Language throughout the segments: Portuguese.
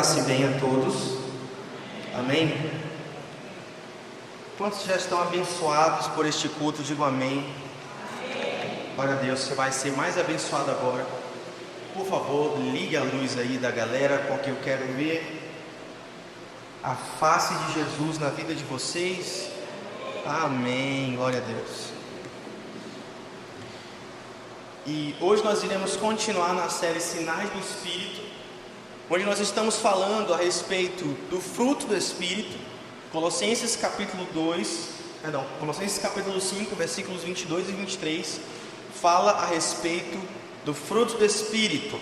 graça e bem a todos. Amém? Quantos já estão abençoados por este culto? Digo amém. Glória a Deus, você vai ser mais abençoado agora. Por favor, ligue a luz aí da galera, porque eu quero ver a face de Jesus na vida de vocês. Amém, glória a Deus. E hoje nós iremos continuar na série Sinais do Espírito, onde nós estamos falando a respeito do fruto do Espírito. Colossenses capítulo 5, versículos 22 e 23, fala a respeito do fruto do Espírito,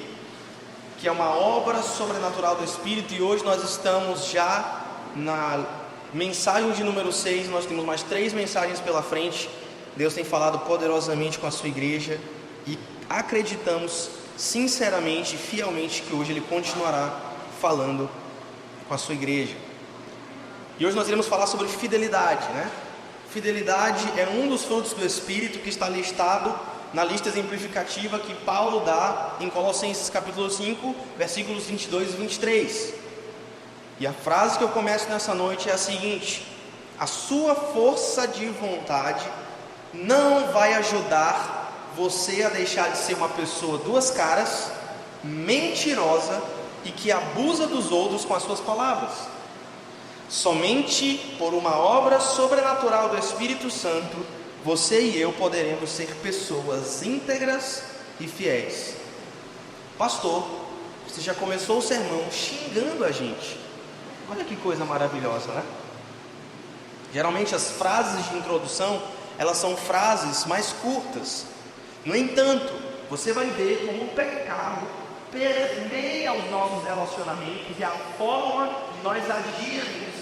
que é uma obra sobrenatural do Espírito. E hoje nós estamos já na mensagem de número 6, nós temos mais 3 mensagens pela frente. Deus tem falado poderosamente com a sua igreja e acreditamos sinceramente e fielmente que hoje Ele continuará falando com a sua igreja. E hoje nós iremos falar sobre fidelidade, Fidelidade é um dos frutos do Espírito que está listado na lista exemplificativa que Paulo dá em Colossenses capítulo 5, versículos 22 e 23. E a frase que eu começo nessa noite é a seguinte: a sua força de vontade não vai ajudar você a deixar de ser uma pessoa duas caras, mentirosa e que abusa dos outros com as suas palavras. Somente por uma obra sobrenatural do Espírito Santo, você e eu poderemos ser pessoas íntegras e fiéis. Pastor, você já começou o sermão xingando a gente. Olha que coisa maravilhosa, Geralmente as frases de introdução, elas são frases mais curtas. No entanto, você vai ver como o pecado permeia os nossos relacionamentos e a forma de nós agirmos.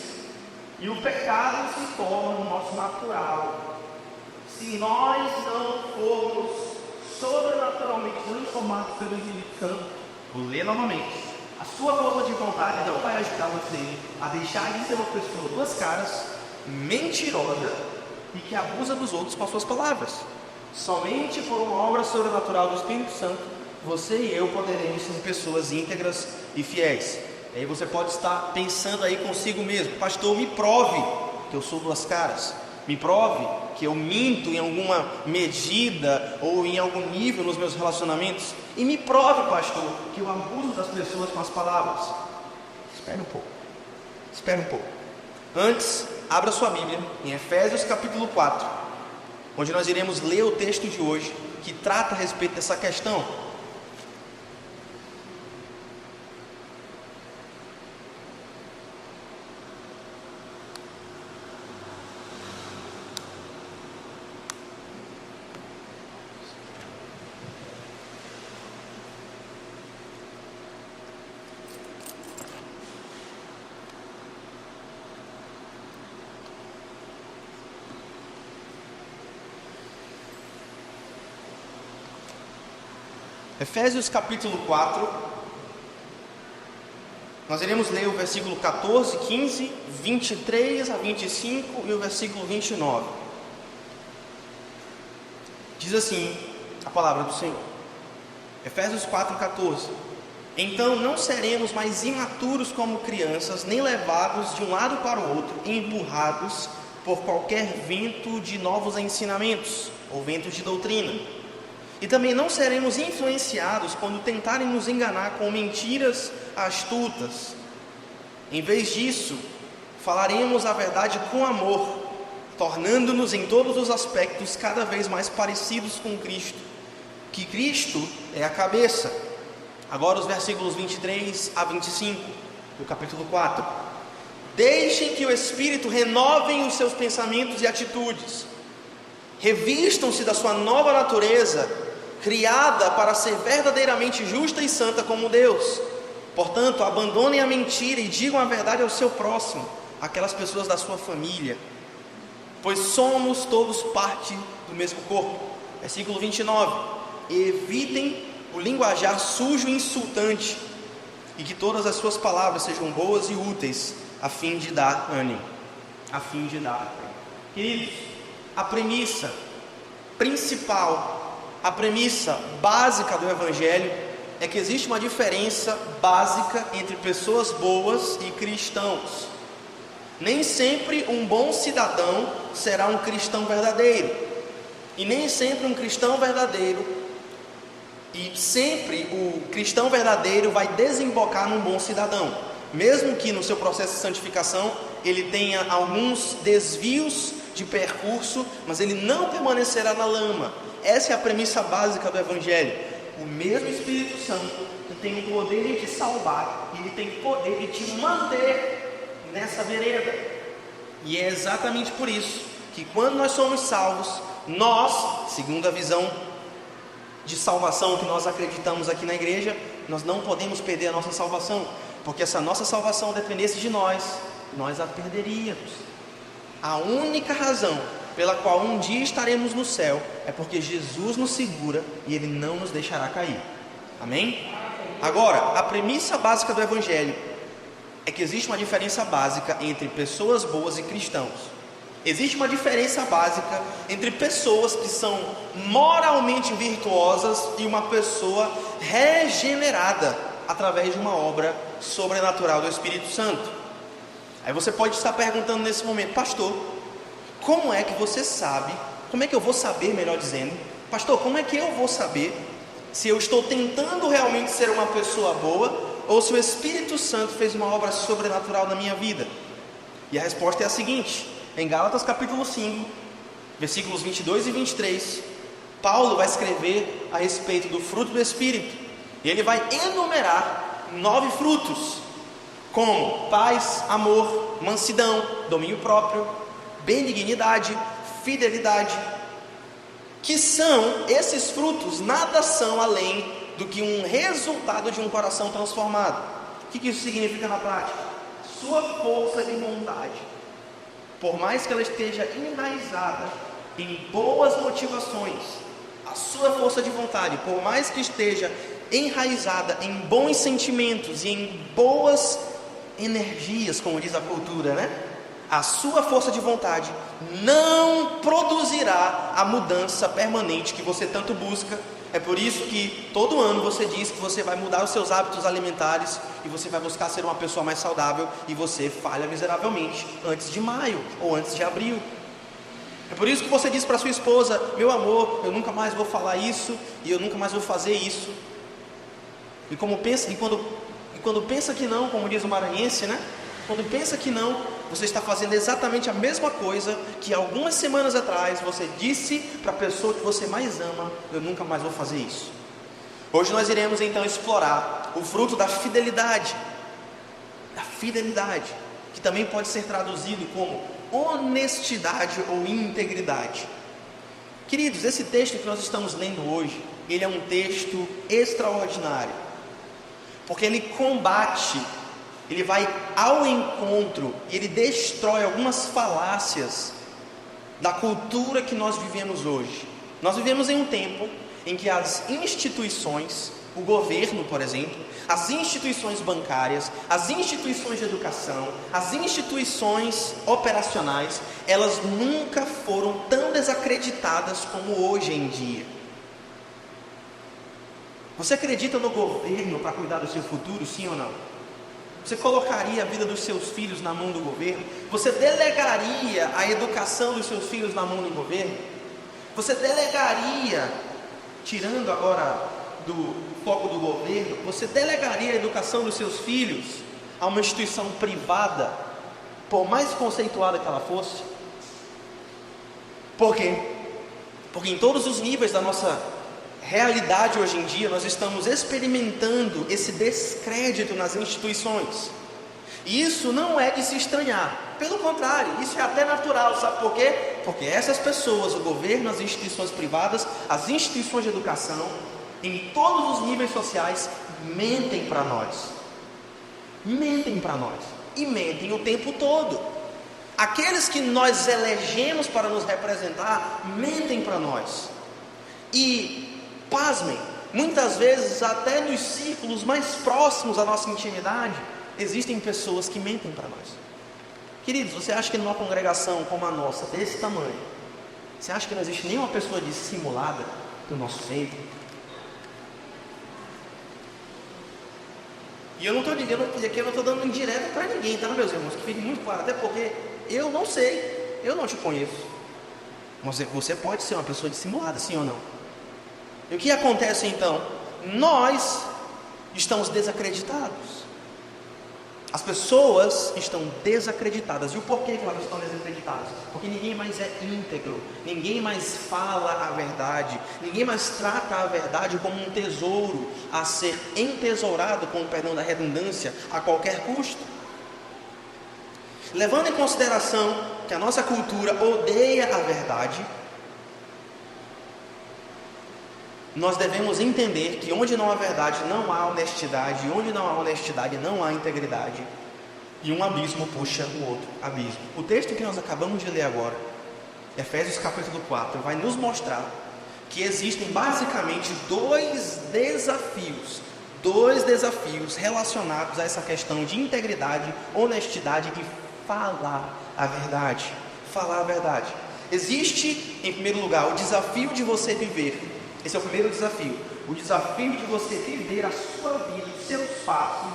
E o pecado se torna o nosso natural. Se nós não formos sobrenaturalmente transformados pelo Espírito Santo, vou ler novamente. A sua força de vontade não vai ajudar você a deixar de ser uma pessoa duas caras, mentirosa e que abusa dos outros com as suas palavras. Somente por uma obra sobrenatural do Espírito Santo, você e eu poderemos ser pessoas íntegras e fiéis. E aí você pode estar pensando aí consigo mesmo: pastor, me prove que eu sou duas caras. Me prove que eu minto em alguma medida ou em algum nível nos meus relacionamentos. E me prove, pastor, que eu abuso das pessoas com as palavras. Espere um pouco. Antes, abra sua Bíblia em Efésios capítulo 4, onde nós iremos ler o texto de hoje, que trata a respeito dessa questão. Efésios capítulo 4, nós iremos ler o versículo 14, 15, 23 a 25 e o versículo 29. Diz assim a palavra do Senhor. Efésios 4, 14. Então não seremos mais imaturos como crianças, nem levados de um lado para o outro, empurrados por qualquer vento de novos ensinamentos ou ventos de doutrina. E também não seremos influenciados quando tentarem nos enganar com mentiras astutas. Em vez disso, falaremos a verdade com amor, tornando-nos em todos os aspectos cada vez mais parecidos com Cristo, que Cristo é a cabeça. Agora os versículos 23 a 25 do capítulo 4. Deixem que o Espírito renove os seus pensamentos e atitudes. Revistam-se da sua nova natureza, criada para ser verdadeiramente justa e santa como Deus. Portanto, abandonem a mentira e digam a verdade ao seu próximo, aquelas pessoas da sua família, pois somos todos parte do mesmo corpo. Versículo 29. Evitem o linguajar sujo e insultante, e que todas as suas palavras sejam boas e úteis, a fim de dar ânimo. Queridos, a premissa principal, a premissa básica do Evangelho é que existe uma diferença básica entre pessoas boas e cristãos. Nem sempre um bom cidadão será um cristão verdadeiro, e nem sempre um cristão verdadeiro, e sempre o cristão verdadeiro vai desembocar num bom cidadão, mesmo que no seu processo de santificação ele tenha alguns desvios de percurso, mas ele não permanecerá na lama. Essa é a premissa básica do Evangelho. O mesmo Espírito Santo que tem o poder de te salvar, ele tem o poder de te manter nessa vereda. E é exatamente por isso que quando nós somos salvos, nós, segundo a visão de salvação que nós acreditamos aqui na igreja, nós não podemos perder a nossa salvação, porque se a nossa salvação dependesse de nós a perderíamos. A única razão pela qual um dia estaremos no céu é porque Jesus nos segura e Ele não nos deixará cair. Amém? Agora, a premissa básica do Evangelho é que existe uma diferença básica entre pessoas boas e cristãos. Existe uma diferença básica entre pessoas que são moralmente virtuosas e uma pessoa regenerada através de uma obra sobrenatural do Espírito Santo. Aí você pode estar perguntando nesse momento: pastor, como é que você sabe, como é que eu vou saber, melhor dizendo, pastor, como é que eu vou saber se eu estou tentando realmente ser uma pessoa boa, ou se o Espírito Santo fez uma obra sobrenatural na minha vida? E a resposta é a seguinte: em Gálatas capítulo 5, versículos 22 e 23, Paulo vai escrever a respeito do fruto do Espírito, e ele vai enumerar 9 frutos, como paz, amor, mansidão, domínio próprio, benignidade, fidelidade, que são, esses frutos nada são além do que um resultado de um coração transformado. O que isso significa na prática? Sua força de vontade, por mais que ela esteja enraizada em boas motivações, a sua força de vontade, por mais que esteja enraizada em bons sentimentos e em boas energias, como diz a cultura, né? A sua força de vontade não produzirá a mudança permanente que você tanto busca. É por isso que todo ano você diz que você vai mudar os seus hábitos alimentares e você vai buscar ser uma pessoa mais saudável, e você falha miseravelmente antes de maio ou antes de abril. É por isso que você diz para sua esposa: meu amor, eu nunca mais vou falar isso e eu nunca mais vou fazer isso. E quando pensa que não, como diz o maranhense, né? Quando pensa que não, você está fazendo exatamente a mesma coisa que algumas semanas atrás você disse para a pessoa que você mais ama: eu nunca mais vou fazer isso. Hoje nós iremos então explorar o fruto da fidelidade, que também pode ser traduzido como honestidade ou integridade. Queridos, esse texto que nós estamos lendo hoje, ele é um texto extraordinário, porque ele combate, ele vai ao encontro e ele destrói algumas falácias da cultura que nós vivemos hoje. Nós vivemos em um tempo em que as instituições, o governo, por exemplo, as instituições bancárias, as instituições de educação, as instituições operacionais, elas nunca foram tão desacreditadas como hoje em dia. Você acredita no governo para cuidar do seu futuro, sim ou não? Você colocaria a vida dos seus filhos na mão do governo? Você delegaria a educação dos seus filhos na mão do governo? Você delegaria, tirando agora do foco do governo, você delegaria a educação dos seus filhos a uma instituição privada, por mais conceituada que ela fosse? Por quê? Porque em todos os níveis da nossa realidade hoje em dia, nós estamos experimentando esse descrédito nas instituições. E isso não é de se estranhar, pelo contrário, isso é até natural. Sabe por quê? Porque essas pessoas, o governo, as instituições privadas, as instituições de educação, em todos os níveis sociais, mentem para nós. Mentem para nós. E mentem o tempo todo. Aqueles que nós elegemos para nos representar, mentem para nós. E pasmem, muitas vezes até nos círculos mais próximos da nossa intimidade, existem pessoas que mentem para nós. Queridos, você acha que numa congregação como a nossa, desse tamanho, você acha que não existe nenhuma pessoa dissimulada do nosso centro? E eu não estou dando indireta para ninguém, tá, meus irmãos? Que fique muito claro, até porque eu não sei, eu não te conheço. Você pode ser uma pessoa dissimulada, sim ou não? E o que acontece então? Nós estamos desacreditados. As pessoas estão desacreditadas. E o porquê que elas estão desacreditadas? Porque ninguém mais é íntegro, ninguém mais fala a verdade, ninguém mais trata a verdade como um tesouro a ser entesourado, com o perdão da redundância, a qualquer custo. Levando em consideração que a nossa cultura odeia a verdade, nós devemos entender que onde não há verdade não há honestidade, onde não há honestidade não há integridade, e um abismo puxa o outro abismo. O texto que nós acabamos de ler agora, Efésios capítulo 4, vai nos mostrar que existem basicamente dois desafios relacionados a essa questão de integridade, honestidade e falar a verdade. Falar a verdade. Existe, em primeiro lugar, o desafio de você viver. Esse é o primeiro desafio. O desafio de você viver a sua vida, os seus passos.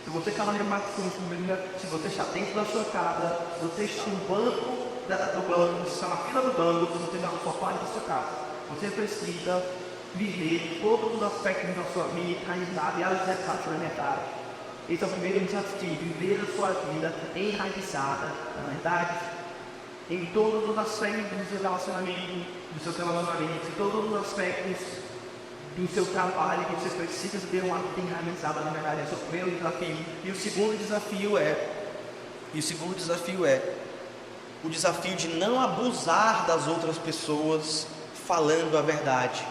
Se você está na família, se você está dentro da sua casa, se você está no banco do banco, se está na fila do banco, se você está no sofá da sua casa, você precisa viver todos os aspectos da sua vida, enraizado e alicerçado na verdade. Esse é o primeiro desafio, viver a sua vida enraizada na verdade, em todos os aspectos do seu relacionamento, do seu relacionamento, em todos os aspectos do seu trabalho, que você precisa ter uma vida enraizada na verdade. Esse é o primeiro desafio. E o segundo desafio é o desafio de não abusar das outras pessoas falando a verdade.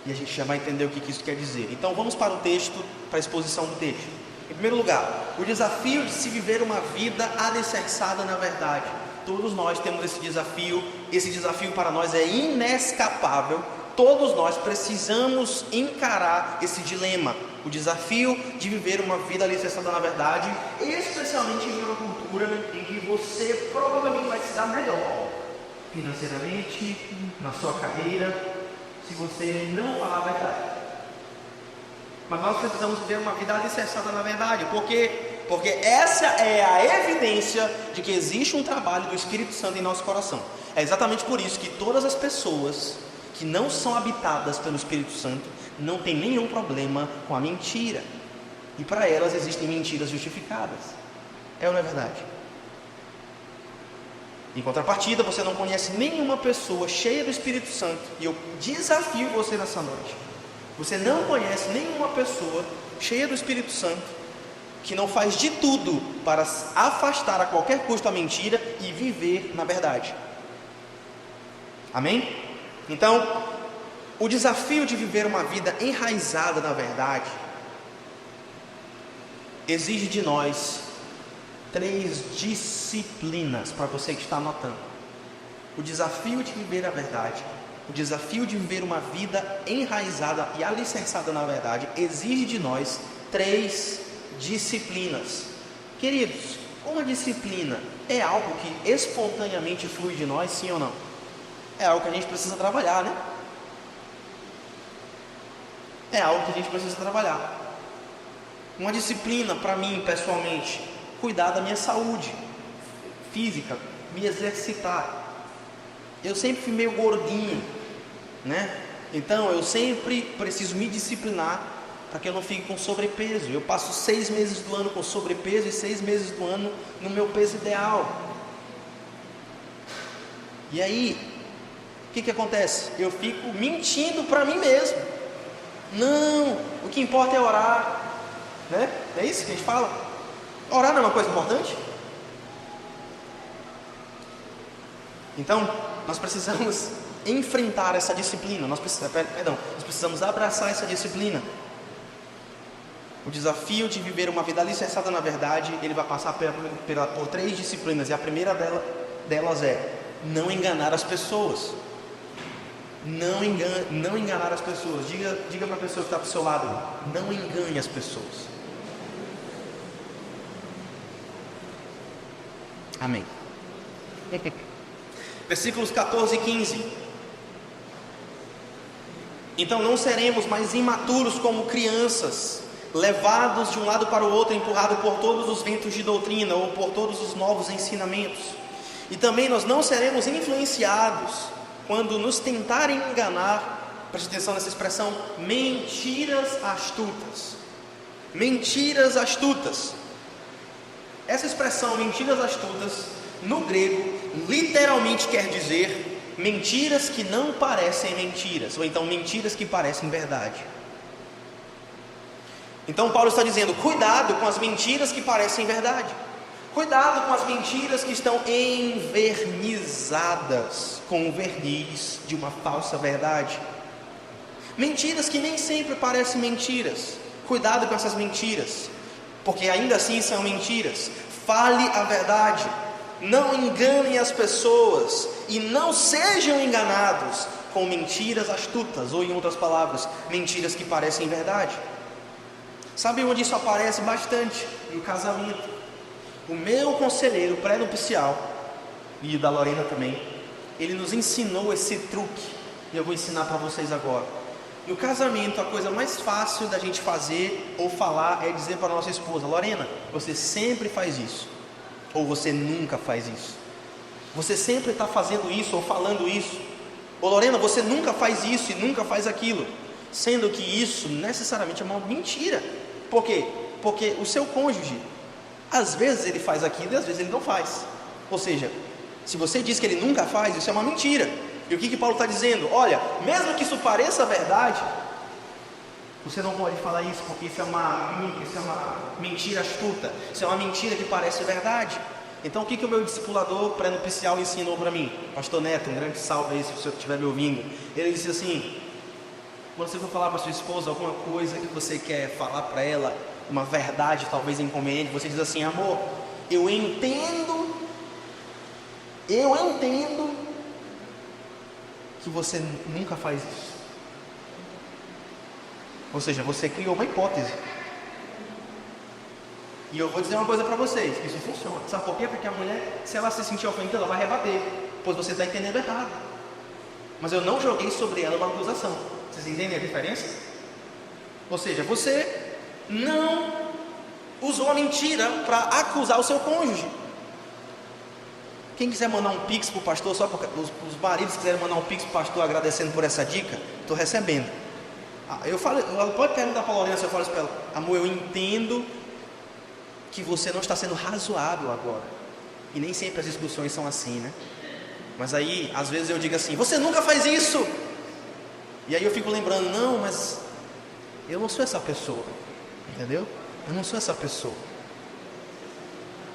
E a gente já vai entender o que isso quer dizer. Então vamos para o texto, para a exposição do texto. Em primeiro lugar, o desafio de se viver uma vida alicerçada na verdade. Todos nós temos esse desafio para nós é inescapável. Todos nós precisamos encarar esse dilema, o desafio de viver uma vida alicerçada na verdade, especialmente em uma cultura em que você provavelmente vai se dar melhor financeiramente, na sua carreira, se você não falar a verdade. Mas nós precisamos viver uma vida alicerçada na verdade, porque essa é a evidência de que existe um trabalho do Espírito Santo em nosso coração. É exatamente por isso que todas as pessoas que não são habitadas pelo Espírito Santo não tem nenhum problema com a mentira. E para elas existem mentiras justificadas. É ou não é verdade? Em contrapartida, você não conhece nenhuma pessoa cheia do Espírito Santo. E eu desafio você nessa noite. Você não conhece nenhuma pessoa cheia do Espírito Santo que não faz de tudo para afastar a qualquer custo a mentira e viver na verdade. Amém? Então, o desafio de viver uma vida enraizada na verdade exige de nós 3 disciplinas, para você que está anotando. O desafio de viver a verdade, o desafio de viver uma vida enraizada e alicerçada na verdade exige de nós 3 disciplinas. Queridos, uma disciplina é algo que espontaneamente flui de nós, sim ou não? É algo que a gente precisa trabalhar, né? É algo que a gente precisa trabalhar. Uma disciplina para mim, pessoalmente, cuidar da minha saúde física, me exercitar. Eu sempre fui meio gordinho, né? Então eu sempre preciso me disciplinar para que eu não fique com sobrepeso. Eu passo 6 meses do ano com sobrepeso e 6 meses do ano no meu peso ideal. E aí, o que acontece? Eu fico mentindo para mim mesmo. Não, o que importa é orar, né? É isso que a gente fala? Orar não é uma coisa importante? Então, nós precisamos enfrentar essa disciplina. Nós precisamos abraçar essa disciplina. O desafio de viver uma vida alicerçada na verdade, ele vai passar por 3 disciplinas. E a primeira delas é não enganar as pessoas. Não enganar as pessoas. Diga para a pessoa que está do seu lado: não engane as pessoas. Amém. Versículos 14 e 15. Então não seremos mais imaturos como crianças, levados de um lado para o outro, empurrados por todos os ventos de doutrina ou por todos os novos ensinamentos. E também nós não seremos influenciados quando nos tentarem enganar, preste atenção nessa expressão, mentiras astutas. Mentiras astutas. Essa expressão, mentiras astutas, no grego, literalmente quer dizer mentiras que não parecem mentiras, ou então mentiras que parecem verdade. Então Paulo está dizendo, cuidado com as mentiras que parecem verdade. Cuidado com as mentiras que estão envernizadas com o verniz de uma falsa verdade. Mentiras que nem sempre parecem mentiras. Cuidado com essas mentiras, porque ainda assim são mentiras. Fale a verdade. Não enganem as pessoas e não sejam enganados com mentiras astutas, ou em outras palavras, mentiras que parecem verdade. Sabe onde isso aparece bastante? No casamento. O meu conselheiro pré-nupcial, e o da Lorena também, ele nos ensinou esse truque, e eu vou ensinar para vocês agora. No casamento, a coisa mais fácil da gente fazer ou falar é dizer para a nossa esposa: Lorena, você sempre faz isso, ou você nunca faz isso. Você sempre está fazendo isso ou falando isso. Ou Lorena, você nunca faz isso e nunca faz aquilo. Sendo que isso necessariamente é uma mentira. Por quê? Porque o seu cônjuge, às vezes ele faz aquilo e às vezes ele não faz. Ou seja, se você diz que ele nunca faz, isso é uma mentira. E o que Paulo está dizendo? Olha, mesmo que isso pareça verdade, você não pode falar isso, porque isso é uma mentira astuta. Isso é uma mentira que parece verdade. Então o que o meu discipulador pré-nupcial ensinou para mim? Pastor Neto, um grande salve aí se o senhor estiver me ouvindo. Ele disse assim: quando você for falar para sua esposa alguma coisa que você quer falar para ela, uma verdade talvez inconveniente, você diz assim: amor, eu entendo que você nunca faz isso. Ou seja, você criou uma hipótese. E eu vou dizer uma coisa para vocês: isso funciona. Sabe por quê? Porque a mulher, se ela se sentir ofendida, ela vai rebater, pois você está entendendo errado. Mas eu não joguei sobre ela uma acusação. Vocês entendem a diferença? Ou seja, você não usou a mentira para acusar o seu cônjuge. Quem quiser mandar um pix para o pastor, só porque os maridos quiserem mandar um pix para o pastor agradecendo por essa dica, estou recebendo. Ela pode perguntar para a Lorena, se eu falo isso para ela: amor, eu entendo que você não está sendo razoável agora, e nem sempre as discussões são assim, né? Mas aí, às vezes eu digo assim: você nunca faz isso. E aí eu fico lembrando: não, mas eu não sou essa pessoa, entendeu? Eu não sou essa pessoa.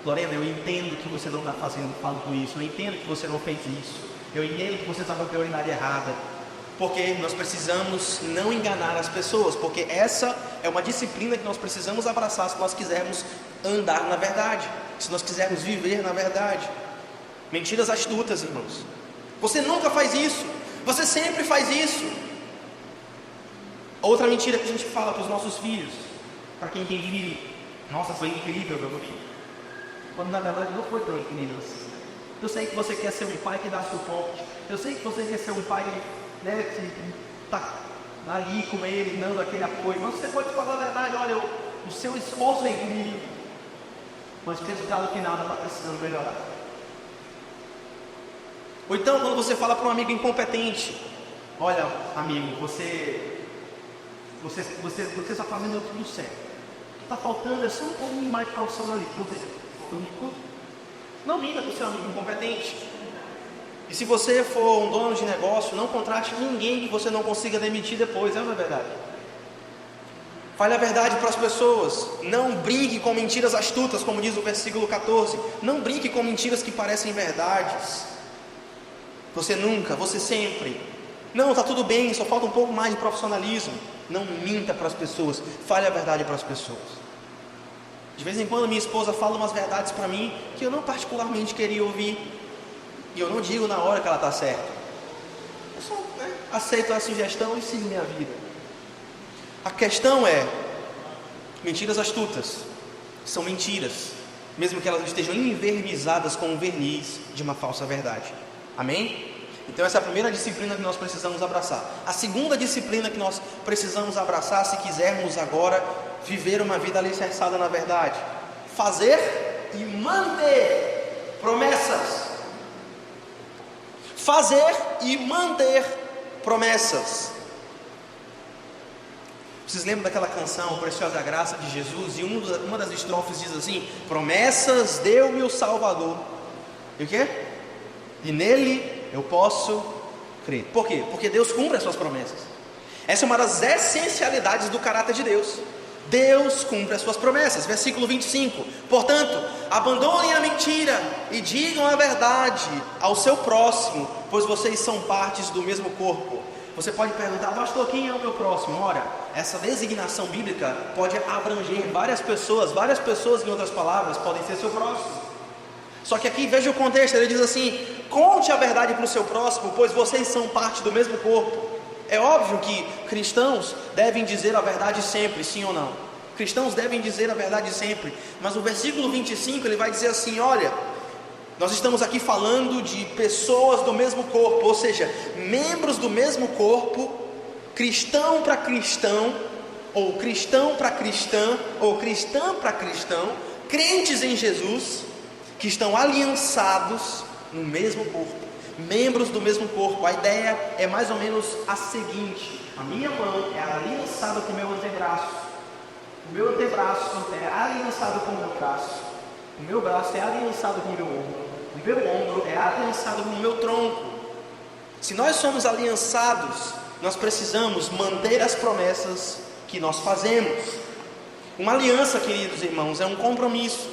Lorena, eu entendo que você não está falando isso. Eu entendo que você não fez isso. Eu entendo que você estava com a urinária errada. Porque nós precisamos não enganar as pessoas, porque essa é uma disciplina que nós precisamos abraçar se nós quisermos andar na verdade, se nós quisermos viver na verdade. Mentiras astutas, irmãos. Você nunca faz isso, você sempre faz isso. Outra mentira que a gente fala para os nossos filhos, para quem tem filho: nossa, foi incrível meu filho. Quando na verdade não foi tão incrível assim. Eu sei que você quer ser um pai que dá suporte. Eu sei que você quer ser um pai, né, que está ali com ele, dando aquele apoio. Mas você pode falar a verdade: olha, o seu esforço é incrível, mas o resultado final está precisando melhorar. Ou então, quando você fala para um amigo incompetente: olha, amigo, você está fazendo tudo certo. O que está faltando é só um pouquinho mais de profissionalismo. Não minta com o seu amigo incompetente. E se você for um dono de negócio, não contrate ninguém que você não consiga demitir depois. É uma verdade. Fale a verdade para as pessoas. Não brinque com mentiras astutas, como diz o versículo 14. Não brinque com mentiras que parecem verdades. Você nunca, você sempre. Não, está tudo bem, só falta um pouco mais de profissionalismo. Não minta para as pessoas. Fale a verdade para as pessoas. De vez em quando minha esposa fala umas verdades para mim que eu não particularmente queria ouvir. E eu não digo na hora que ela está certa. Eu só aceito a sugestão e sigo minha vida. A questão é: mentiras astutas são mentiras, mesmo que elas estejam envernizadas com o verniz de uma falsa verdade. Amém? Então essa é a primeira disciplina que nós precisamos abraçar. A segunda disciplina que nós precisamos abraçar, se quisermos agora viver uma vida alicerçada na verdade? Fazer e manter promessas. Fazer e manter promessas. Vocês lembram daquela canção, Preciosa Graça de Jesus? E uma das estrofes diz assim: promessas deu-me o Salvador. E o quê? E nele eu posso crer. Por quê? Porque Deus cumpre as suas promessas. Essa é uma das essencialidades do caráter de Deus. Deus cumpre as suas promessas. Versículo 25: portanto, abandonem a mentira e digam a verdade ao seu próximo, pois vocês são partes do mesmo corpo. Você pode perguntar: pastor, quem é o meu próximo? Ora, essa designação bíblica pode abranger várias pessoas, em outras palavras, podem ser seu próximo. Só que aqui veja o contexto, ele diz assim: conte a verdade para o seu próximo, pois vocês são parte do mesmo corpo. É óbvio que cristãos devem dizer a verdade sempre, sim ou não? Cristãos devem dizer a verdade sempre, mas no versículo 25 ele vai dizer assim: olha, nós estamos aqui falando de pessoas do mesmo corpo, ou seja, membros do mesmo corpo, cristão para cristão, ou cristão para cristã, ou cristã para cristão, crentes em Jesus, que estão aliançados no mesmo corpo, membros do mesmo corpo. A ideia é mais ou menos a seguinte: a minha mão é aliançada com o meu antebraço, o meu antebraço é aliançado com o meu braço, o meu braço é aliançado com o meu ombro, o meu ombro é aliançado com o meu tronco. Se nós somos aliançados, nós precisamos manter as promessas que nós fazemos. Uma aliança, queridos irmãos, é um compromisso,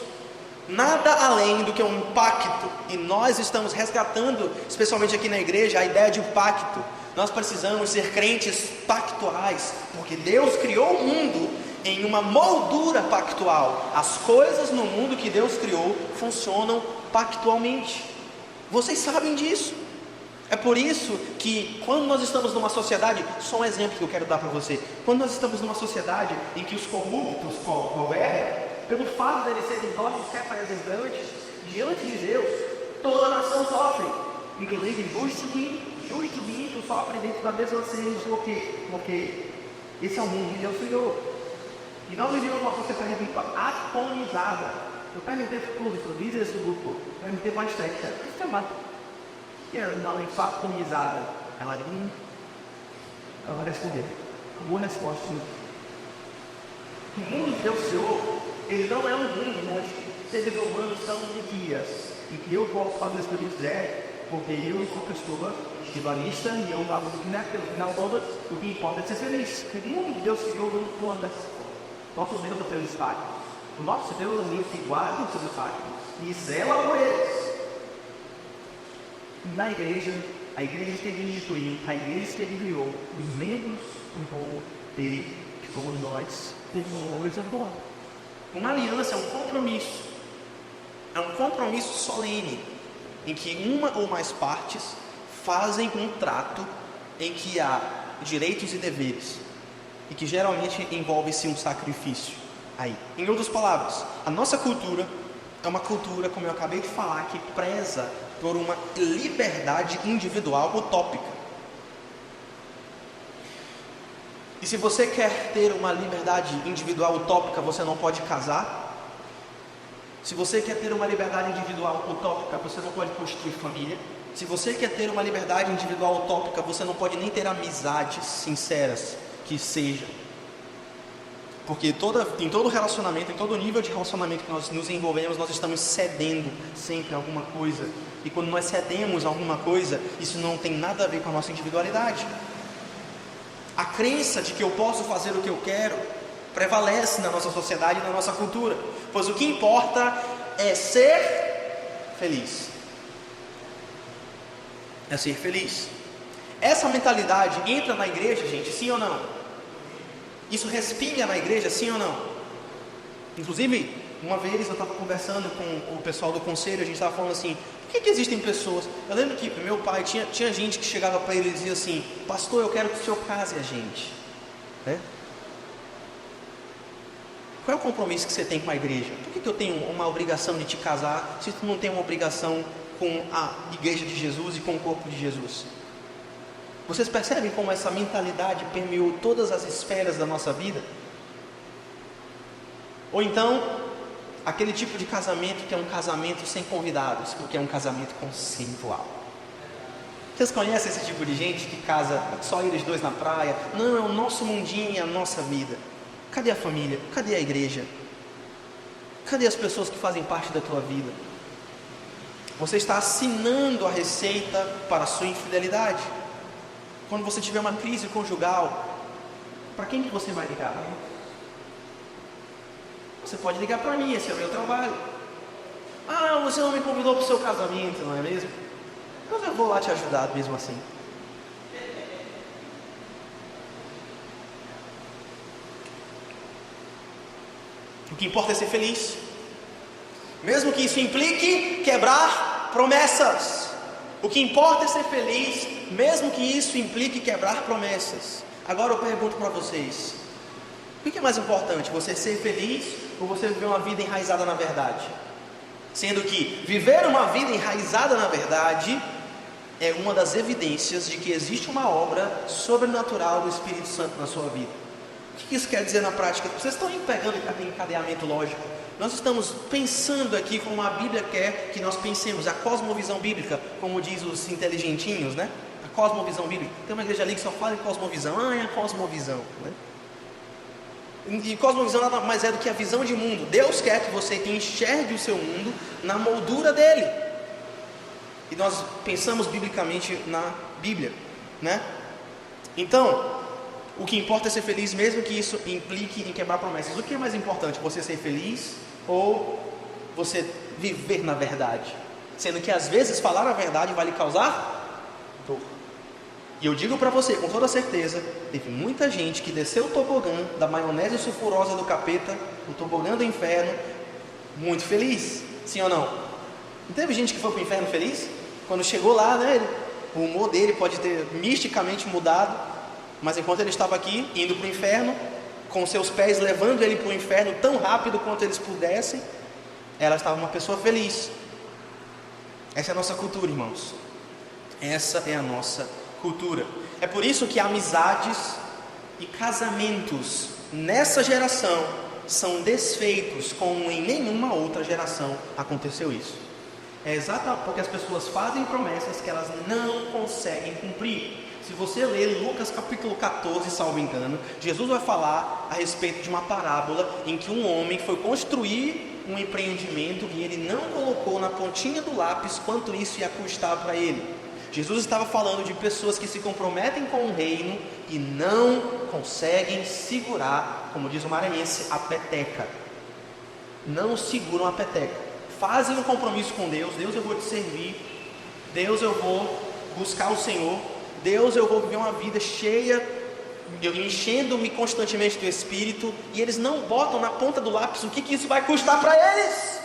nada além do que um pacto. E nós estamos resgatando, especialmente aqui na igreja, a ideia de pacto. Nós precisamos ser crentes pactuais, porque Deus criou o mundo em uma moldura pactual. As coisas no mundo que Deus criou funcionam pactualmente. Vocês sabem disso. É por isso que quando nós estamos numa sociedade, só um exemplo que eu quero dar para você. Quando nós estamos numa sociedade em que os corruptos governam, pelo fato de eles serem donos de representantes diante de Deus, toda a nação sofre. Inclusive justo e sofrem dentro da mesma cena, porque esse é o mundo que Deus criou. E nós vivemos uma sociedade atonizada. Eu perguntei para o público, diz esse grupo, perguntei para a estética, o que você chama? E ela não é atonizada. Ela respondeu, boa resposta. O mundo que Deus criou, ele não é um mundo onde seres humanos são guias. E que eu posso fazer isso que eu quiser, porque eu sou pessoa rivalista e eu dava do que final todo, o que importa é ser feliz. O mundo que Deus criou não anda. Nosso Deus é pelo estádio. O nosso Deus é que guarda o seu estádio e zela por eles. Na igreja, a igreja que ele instituiu, a igreja que ele criou, os membros do povo dele, que somos nós, devemos agora. Uma aliança é um compromisso. É um compromisso solene, em que uma ou mais partes fazem um trato em que há direitos e deveres, e que geralmente envolve-se um sacrifício. Aí, em outras palavras, a nossa cultura é uma cultura, como eu acabei de falar, que preza por uma liberdade individual utópica. E se você quer ter uma liberdade individual utópica, você não pode casar. Se você quer ter uma liberdade individual utópica, você não pode construir família. Se você quer ter uma liberdade individual utópica, você não pode nem ter amizades sinceras que sejam. Porque em todo relacionamento, em todo nível de relacionamento que nós nos envolvemos, nós estamos cedendo sempre alguma coisa. E quando nós cedemos alguma coisa, isso não tem nada a ver com a nossa individualidade. A crença de que eu posso fazer o que eu quero prevalece na nossa sociedade e na nossa cultura. Pois o que importa é ser feliz. É ser feliz. Essa mentalidade entra na igreja, gente, sim ou não? Isso respinga na igreja, sim ou não? Inclusive, uma vez eu estava conversando com o pessoal do conselho, a gente estava falando assim, por que existem pessoas? Eu lembro que meu pai, tinha gente que chegava para ele e dizia assim, pastor, eu quero que o senhor case a gente. Né? Qual é o compromisso que você tem com a igreja? Por que eu tenho uma obrigação de te casar, se tu não tem uma obrigação com a igreja de Jesus e com o corpo de Jesus? Vocês percebem como essa mentalidade permeou todas as esferas da nossa vida? Ou então, aquele tipo de casamento que é um casamento sem convidados, porque é um casamento consensual. Vocês conhecem esse tipo de gente que casa só eles dois na praia? Não, é o nosso mundinho e a nossa vida. Cadê a família? Cadê a igreja? Cadê as pessoas que fazem parte da tua vida? Você está assinando a receita para a sua infidelidade. Quando você tiver uma crise conjugal, para quem que você vai ligar? Você pode ligar para mim, esse é o meu trabalho. Ah, você não me convidou para o seu casamento, não é mesmo? Mas eu vou lá te ajudar mesmo assim. O que importa é ser feliz, mesmo que isso implique quebrar promessas. O que importa é ser feliz, mesmo que isso implique quebrar promessas. Agora eu pergunto para vocês: o que é mais importante, você ser feliz ou você viver uma vida enraizada na verdade? Sendo que viver uma vida enraizada na verdade é uma das evidências de que existe uma obra sobrenatural do Espírito Santo na sua vida. O que isso quer dizer na prática? Vocês estão pegando encadeamento lógico. Nós estamos pensando aqui como a Bíblia quer que nós pensemos, a cosmovisão bíblica, como diz os inteligentinhos, né? A cosmovisão bíblica. Tem uma igreja ali que só fala em cosmovisão. É a cosmovisão, né? E cosmovisão nada mais é do que a visão de mundo. Deus quer que você enxergue o seu mundo na moldura dele. E nós pensamos biblicamente na Bíblia, né? Então, o que importa é ser feliz, mesmo que isso implique em quebrar promessas. O que é mais importante, você ser feliz ou você viver na verdade? Sendo que às vezes falar a verdade vai lhe causar dor. E eu digo para você com toda certeza, teve muita gente que desceu o tobogã da maionese sulfurosa do capeta, o tobogã do inferno, muito feliz, sim ou não? Não teve gente que foi para o inferno feliz? Quando chegou lá, né, o humor dele pode ter misticamente mudado, mas enquanto ele estava aqui, indo para o inferno, com seus pés levando ele para o inferno tão rápido quanto eles pudessem, ela estava uma pessoa feliz. Essa é a nossa cultura, irmãos. Essa é a nossa cultura. É por isso que amizades e casamentos nessa geração são desfeitos como em nenhuma outra geração aconteceu isso. É exatamente porque as pessoas fazem promessas que elas não conseguem cumprir. Se você ler Lucas capítulo 14, salvo engano, Jesus vai falar a respeito de uma parábola em que um homem foi construir um empreendimento e ele não colocou na pontinha do lápis quanto isso ia custar para ele. Jesus estava falando de pessoas que se comprometem com o reino e não conseguem segurar, como diz o maranhense, a peteca. Não seguram a peteca. Fazem um compromisso com Deus. Deus, eu vou te servir. Deus, eu vou buscar o Senhor. Deus, eu vou viver uma vida cheia, enchendo-me constantemente do Espírito. E eles não botam na ponta do lápis o que isso vai custar para eles.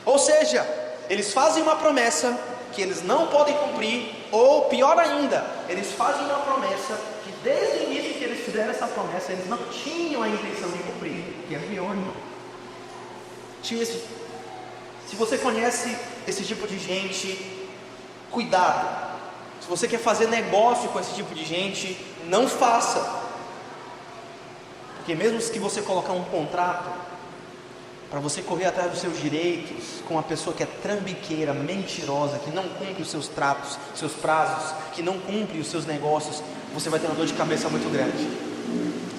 Ou seja, eles fazem uma promessa que eles não podem cumprir, ou pior ainda, eles fazem uma promessa que desde o início que eles fizeram essa promessa, eles não tinham a intenção de cumprir, que é pior, irmão. Se você conhece esse tipo de gente, cuidado. Se você quer fazer negócio com esse tipo de gente, não faça. Porque mesmo que você colocar um contrato para você correr atrás dos seus direitos com uma pessoa que é trambiqueira, mentirosa, que não cumpre os seus tratos, seus prazos, que não cumpre os seus negócios, você vai ter uma dor de cabeça muito grande.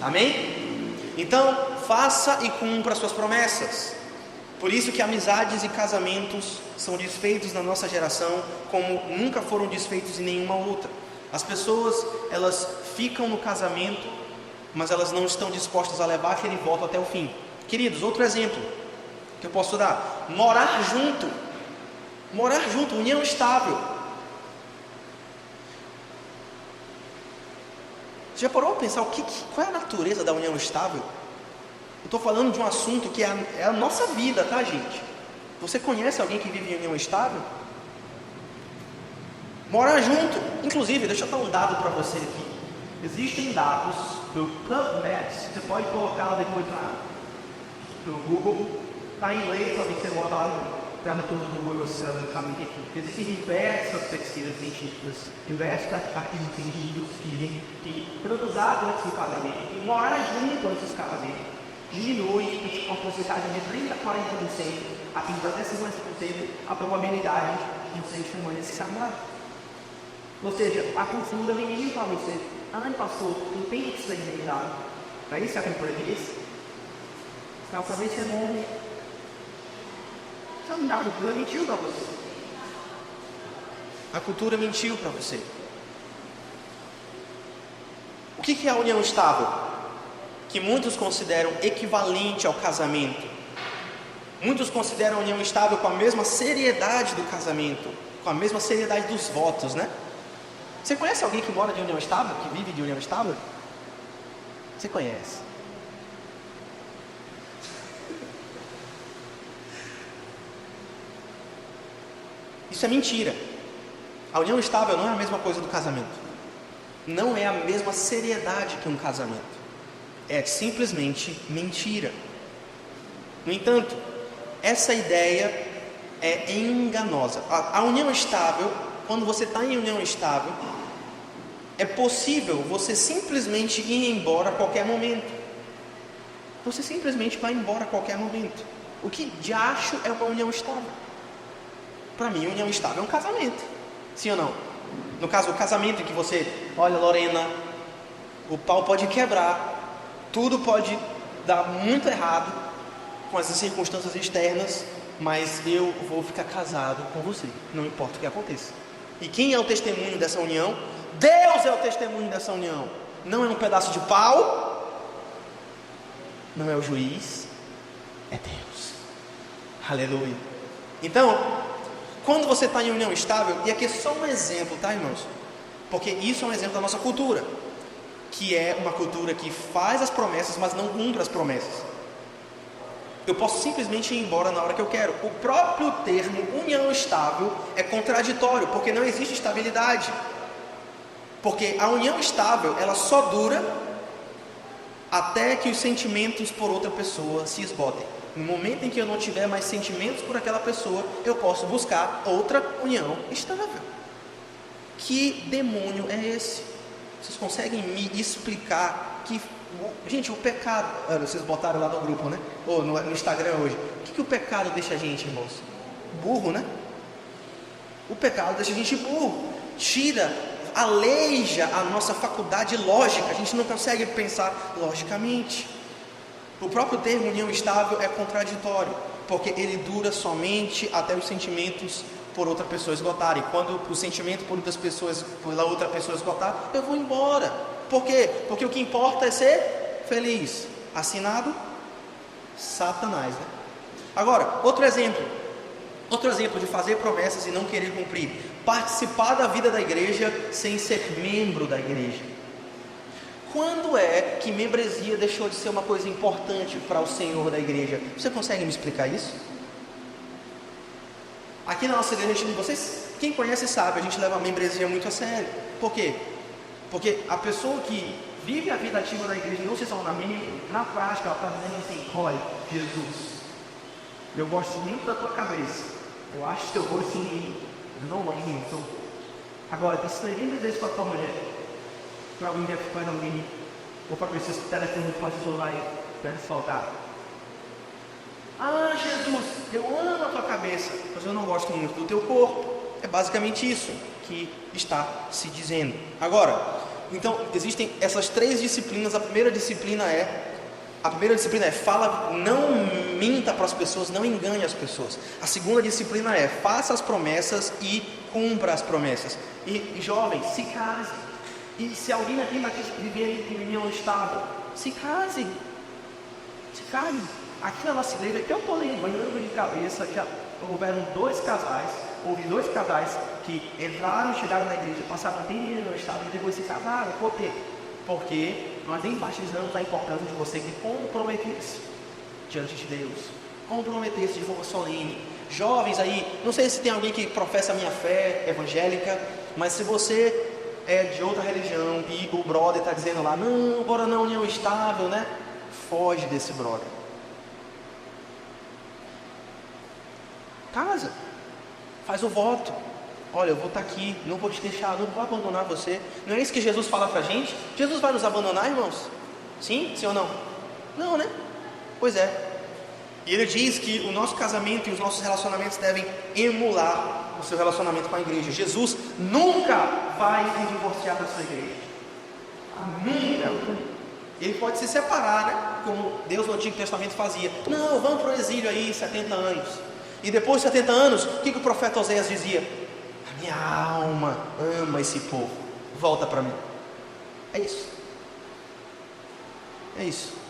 Amém? Então, faça e cumpra as suas promessas. Por isso que amizades e casamentos são desfeitos na nossa geração como nunca foram desfeitos em nenhuma outra. As pessoas, elas ficam no casamento, mas elas não estão dispostas a levar aquele voto até o fim. Queridos, outro exemplo que eu posso dar: morar junto, união estável. Você já parou a pensar qual é a natureza da união estável? Eu estou falando de um assunto que é a nossa vida, tá, gente? Você conhece alguém que vive em união estável? Morar junto, inclusive, deixa eu dar um dado para você aqui. Existem dados do PubMed, você pode colocar lá depois no Google, está em inglês, também você bota lá no Google, você sabe o que é. Existem diversas pesquisas científicas, diversos artigos científicos que produzem dados antecipadamente, e morar junto antes dos casamentos diminui uma porcentagem de 30% a 40%, a 30% até 50% a probabilidade de um ser humano se salvar. Ou seja, a cultura vem mentiu para você. Ai, pastor, não tem que ser envenenado. Não é isso que a cultura diz? Talvez você morre. Sabe, a cultura mentiu para você. A cultura mentiu para você. O que é a união estável? Que muitos consideram equivalente ao casamento. Muitos consideram a união estável com a mesma seriedade do casamento, com a mesma seriedade dos votos, né? Você conhece alguém que mora de união estável, que vive de união estável? Você conhece? Isso é mentira. A união estável não é a mesma coisa do casamento. Não é a mesma seriedade que um casamento. É simplesmente mentira. No entanto, essa ideia é enganosa. A união estável, quando você está em união estável, é possível você simplesmente ir embora a qualquer momento. Você simplesmente vai embora a qualquer momento. O que de acho é uma união estável? Para mim, união estável é um casamento. Sim ou não? No caso, o casamento em que você, olha, Lorena, o pau pode quebrar, tudo pode dar muito errado com as circunstâncias externas, mas eu vou ficar casado com você, não importa o que aconteça. E quem é o testemunho dessa união? Deus é o testemunho dessa união. Não é um pedaço de pau, não é o juiz, é Deus. Aleluia. Então, quando você está em união estável, e aqui é só um exemplo, tá, irmãos? Porque isso é um exemplo da nossa cultura, que é uma cultura que faz as promessas, mas não cumpre as promessas. Eu posso simplesmente ir embora na hora que eu quero. O próprio termo união estável é contraditório, porque não existe estabilidade. Porque a união estável, ela só dura até que os sentimentos por outra pessoa se esgotem. No momento em que eu não tiver mais sentimentos por aquela pessoa, eu posso buscar outra união estável. Que demônio é esse? Vocês conseguem me explicar que... Gente, o pecado... Vocês botaram lá no grupo, né? Ou no Instagram hoje. O que o pecado deixa a gente, irmãos? Burro, né? O pecado deixa a gente burro. Aleija a nossa faculdade lógica. A gente não consegue pensar logicamente. O próprio termo união estável é contraditório, porque ele dura somente até os sentimentos por outra pessoa esgotarem. Quando o sentimento por pela outra pessoa esgotar, eu vou embora. Por quê? Porque o que importa é ser feliz. Assinado Satanás, né? Agora, outro exemplo de fazer promessas e não querer cumprir: participar da vida da igreja sem ser membro da igreja. Quando é que membresia deixou de ser uma coisa importante para o Senhor da igreja? Você consegue me explicar isso? Aqui na nossa igreja, vocês, quem conhece sabe, a gente leva a membresia muito a sério. Por quê? Porque a pessoa que vive a vida ativa da igreja, não se torna membro, na prática ela está dizendo assim: olha, Jesus, eu gosto muito da tua cabeça, eu acho que teu rosto em mim, eu não gosto muito. Agora, está escrevendo vezes para a tua mulher, para alguém que vai alguém, ou para pessoas que telefone pode celular e querem faltar. Ah, Jesus, eu amo a tua cabeça, mas eu não gosto muito do teu corpo. É basicamente isso que está se dizendo. Agora, então, existem essas três disciplinas. A primeira disciplina é fala, não minta para as pessoas, não engane as pessoas. A segunda disciplina é faça as promessas e cumpra as promessas. E jovens, se case. E se alguém aqui vai viver em união estável, se case. Se case. Aqui na nossa igreja, que eu estou lembrando de cabeça, já houveram dois casais que entraram, chegaram na igreja, passaram a ter união estável e depois se casaram. Por quê? Porque nós enfatizamos a importância de você que comprometer-se diante de Deus, comprometer-se de forma solene. Jovens aí, não sei se tem alguém que professa a minha fé evangélica, mas se você é de outra religião e o brother está dizendo lá, não, bora na união estável, né? Foge desse brother. Casa, faz o voto. Olha, eu vou estar aqui, não vou te deixar, não vou abandonar você. Não é isso que Jesus fala pra gente? Jesus vai nos abandonar, irmãos? Sim? Sim ou não? Não, né? Pois é. E ele diz que o nosso casamento e os nossos relacionamentos devem emular o seu relacionamento com a igreja. Jesus nunca vai se divorciar da sua igreja. Nunca. Ele pode se separar, né? Como Deus no Antigo Testamento fazia. Não, vamos para o exílio aí, 70 anos. E depois de 70 anos, o que o profeta Oséias dizia? A minha alma ama esse povo. Volta para mim. É isso. É isso.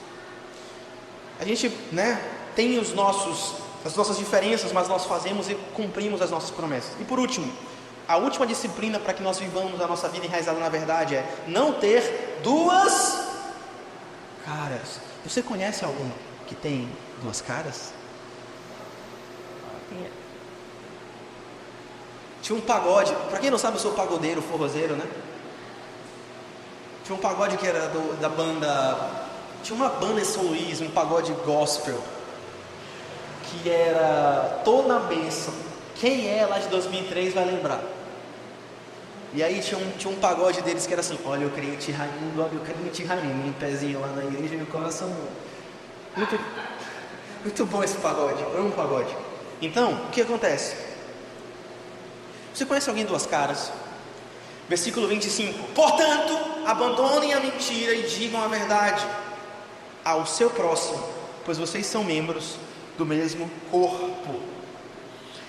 A gente, né, tem as nossas diferenças, mas nós fazemos e cumprimos as nossas promessas. E por último, a última disciplina para que nós vivamos a nossa vida enraizada na verdade é não ter duas caras. Você conhece alguém que tem duas caras? Tinha um pagode, para quem não sabe, eu sou pagodeiro, forrozeiro, né? Tinha um pagode que era da banda, tinha uma banda em São Luís, um pagode gospel, que era toda a bênção. Quem é lá de 2003 vai lembrar. E aí tinha um pagode deles que era assim: olha o crente Raimundo, olha o crente Raimundo, um pezinho lá na igreja e o coração. Muito, muito bom esse pagode, eu amo pagode. Então, o que acontece? Você conhece alguém duas caras? Versículo 25: portanto, abandonem a mentira e digam a verdade ao seu próximo, pois vocês são membros do mesmo corpo.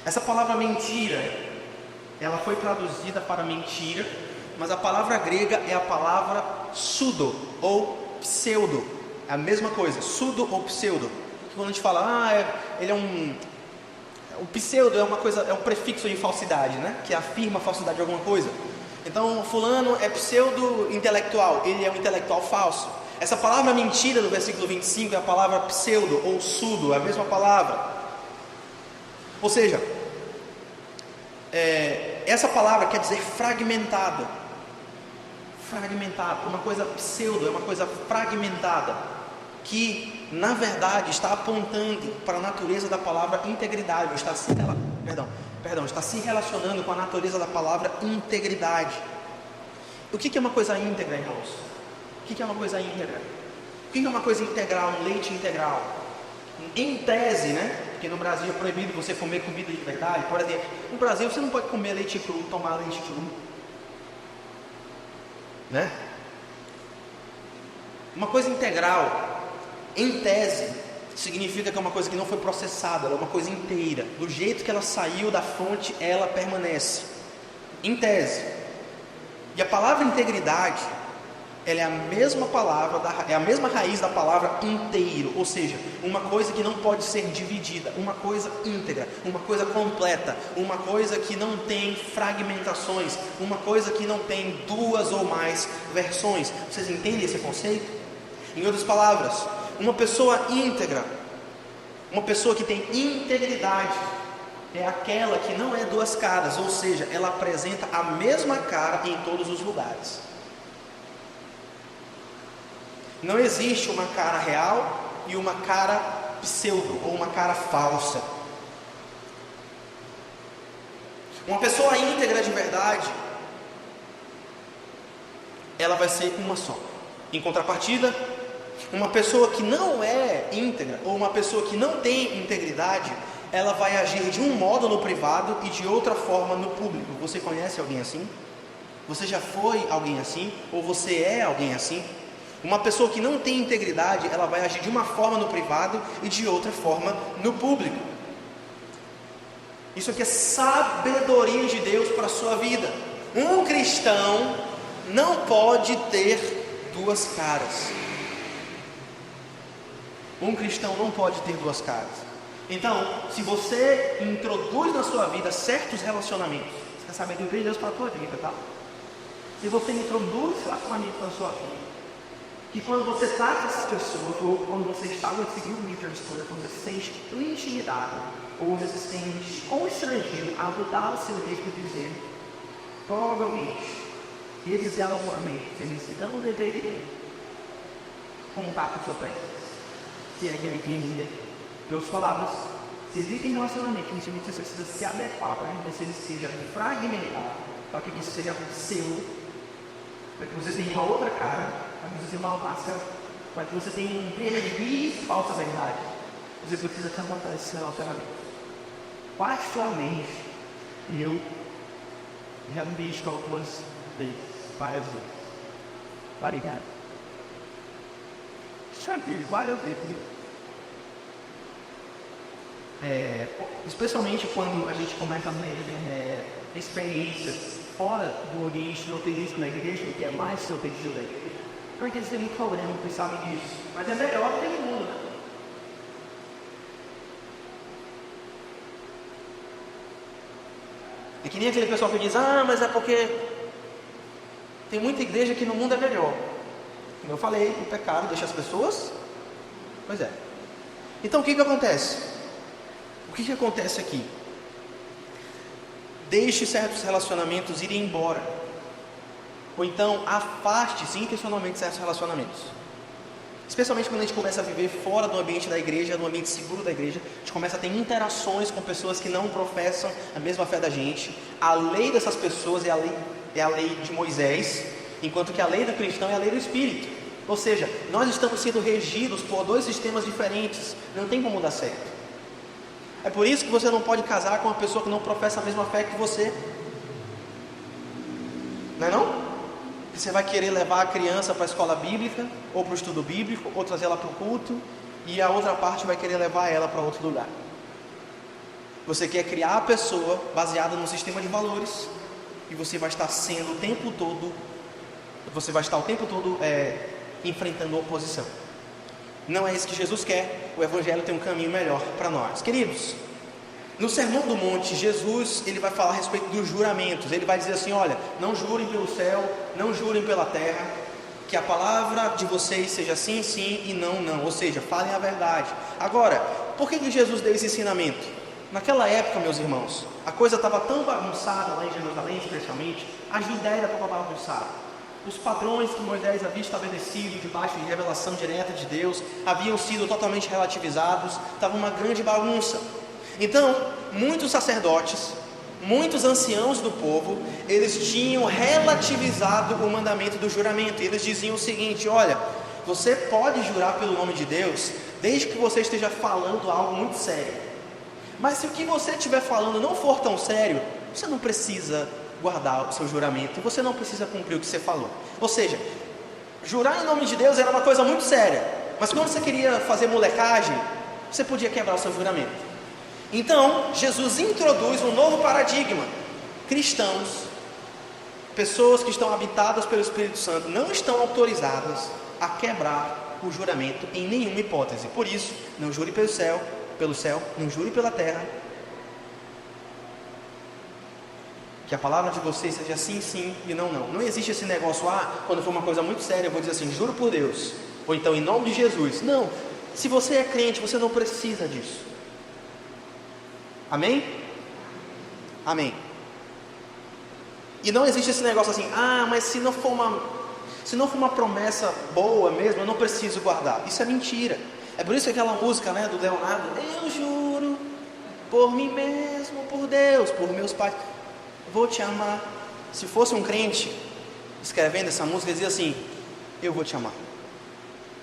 Essa palavra mentira, ela foi traduzida para mentira, mas a palavra grega é a palavra pseudo ou pseudo. É a mesma coisa, pseudo ou pseudo. Quando a gente fala, ele é um... O pseudo é uma coisa, é um prefixo de falsidade, né? Que afirma a falsidade de alguma coisa. Então, fulano é pseudo-intelectual, ele é um intelectual falso. Essa palavra mentira do versículo 25 é a palavra pseudo ou pseudo, é a mesma palavra. Ou seja, essa palavra quer dizer fragmentado. Fragmentado, uma coisa pseudo, é uma coisa fragmentada, que na verdade está apontando para a natureza da palavra integridade, está se relacionando com a natureza da palavra integridade. O que é uma coisa íntegra, irmãos? O que é uma coisa íntegra? O que é uma coisa integral, um leite integral? Em tese, né? Porque no Brasil é proibido você comer comida de verdade. Por exemplo, no Brasil você não pode comer leite cru, tomar leite cru, né? Uma coisa integral, em tese, significa que é uma coisa que não foi processada, ela é uma coisa inteira. Do jeito que ela saiu da fonte, ela permanece. Em tese. E a palavra integridade, ela é a mesma palavra, é a mesma raiz da palavra inteiro, ou seja, uma coisa que não pode ser dividida, uma coisa íntegra, uma coisa completa, uma coisa que não tem fragmentações, uma coisa que não tem duas ou mais versões. Vocês entendem esse conceito? Em outras palavras, uma pessoa íntegra, uma pessoa que tem integridade, é aquela que não é duas caras, ou seja, ela apresenta a mesma cara em todos os lugares. Não existe uma cara real e uma cara pseudo, ou uma cara falsa. Uma pessoa íntegra de verdade, ela vai ser uma só. Em contrapartida, uma pessoa que não é íntegra, ou uma pessoa que não tem integridade, ela vai agir de um modo no privado e de outra forma no público. Você conhece alguém assim? Você já foi alguém assim? Ou você é alguém assim? Uma pessoa que não tem integridade, ela vai agir de uma forma no privado e de outra forma no público. Isso aqui é sabedoria de Deus para a sua vida. Um cristão não pode ter duas caras. Um cristão não pode ter duas caras. Então, se você introduz na sua vida certos relacionamentos, você quer saber do que Deus para a tua vida, tá? Se você introduz relacionamentos na sua vida, que quando você trata essas pessoas, ou quando você está com esse grupo de pessoas, quando você sente intimidado, ou resistente, ou estrangeiro, a mudar o seu jeito de dizer, provavelmente, eles realmente, eles não deveriam contar com a sua presença. Se é que ele entende, pelas palavras, se existem relacionamentos em que você precisa se adequar para que ele seja fragmentado, para que isso seja seu, para que você tenha uma outra cara, para que você tenha uma máscara Mas você tem um verniz de falsa verdade. Você precisa trabalhar esse relacionamento. Particularmente, eu já me visto algumas vezes, várias vezes. Obrigado. Já vi várias vezes. Especialmente quando a gente começa a ter experiências fora do ambiente noturista na igreja, que é mais seu pedido da igreja. Não tem que ser muito problema, pensar nisso. Mas é melhor que todo mundo, né? É que nem aquele pessoal que diz, mas é porque tem muita igreja que no mundo é melhor. Como eu falei, o pecado deixa as pessoas. Pois é. Então o que acontece? O que acontece aqui? Deixe certos relacionamentos irem embora. Ou então afaste-se intencionalmente certos relacionamentos. Especialmente quando a gente começa a viver fora do ambiente da igreja, no ambiente seguro da igreja, a gente começa a ter interações com pessoas que não professam a mesma fé da gente. A lei dessas pessoas é a lei de Moisés, enquanto que a lei do cristão é a lei do Espírito. Ou seja, nós estamos sendo regidos por dois sistemas diferentes, não tem como dar certo. É por isso que você não pode casar com uma pessoa que não professa a mesma fé que você. Não é não? Você vai querer levar a criança para a escola bíblica, ou para o estudo bíblico, ou trazer ela para o culto, e a outra parte vai querer levar ela para outro lugar. Você quer criar a pessoa baseada num sistema de valores, e você vai estar sendo o tempo todo, enfrentando oposição. Não é isso que Jesus quer. O Evangelho tem um caminho melhor para nós. Queridos, no Sermão do Monte, Jesus ele vai falar a respeito dos juramentos. Ele vai dizer assim, olha, não jurem pelo céu, não jurem pela terra, que a palavra de vocês seja sim, sim e não, não. Ou seja, falem a verdade. Agora, por que Jesus deu esse ensinamento? Naquela época, meus irmãos, a coisa estava tão bagunçada lá em Jerusalém, especialmente, a Judéia estava bagunçada. Os padrões que Moisés havia estabelecido debaixo de revelação direta de Deus haviam sido totalmente relativizados, estava uma grande bagunça. Então, muitos sacerdotes, muitos anciãos do povo, eles tinham relativizado o mandamento do juramento. E eles diziam o seguinte, olha, você pode jurar pelo nome de Deus, desde que você esteja falando algo muito sério. Mas se o que você estiver falando não for tão sério, você não precisa guardar o seu juramento, e você não precisa cumprir o que você falou. Ou seja, jurar em nome de Deus era uma coisa muito séria, mas quando você queria fazer molecagem, você podia quebrar o seu juramento. Então, Jesus introduz um novo paradigma. Cristãos, pessoas que estão habitadas pelo Espírito Santo, não estão autorizadas a quebrar o juramento em nenhuma hipótese. Por isso, não jure pelo céu, não jure pela terra. Que a palavra de vocês seja sim, sim e não, não. Não existe esse negócio, quando for uma coisa muito séria, eu vou dizer assim, juro por Deus. Ou então, em nome de Jesus. Não, se você é crente, você não precisa disso. Amém? Amém. E não existe esse negócio assim, mas se não for uma promessa boa mesmo, eu não preciso guardar. Isso é mentira. É por isso que aquela música, do Leonardo, eu juro por mim mesmo, por Deus, por meus pais, vou te amar. Se fosse um crente escrevendo essa música, ele dizia assim, eu vou te amar.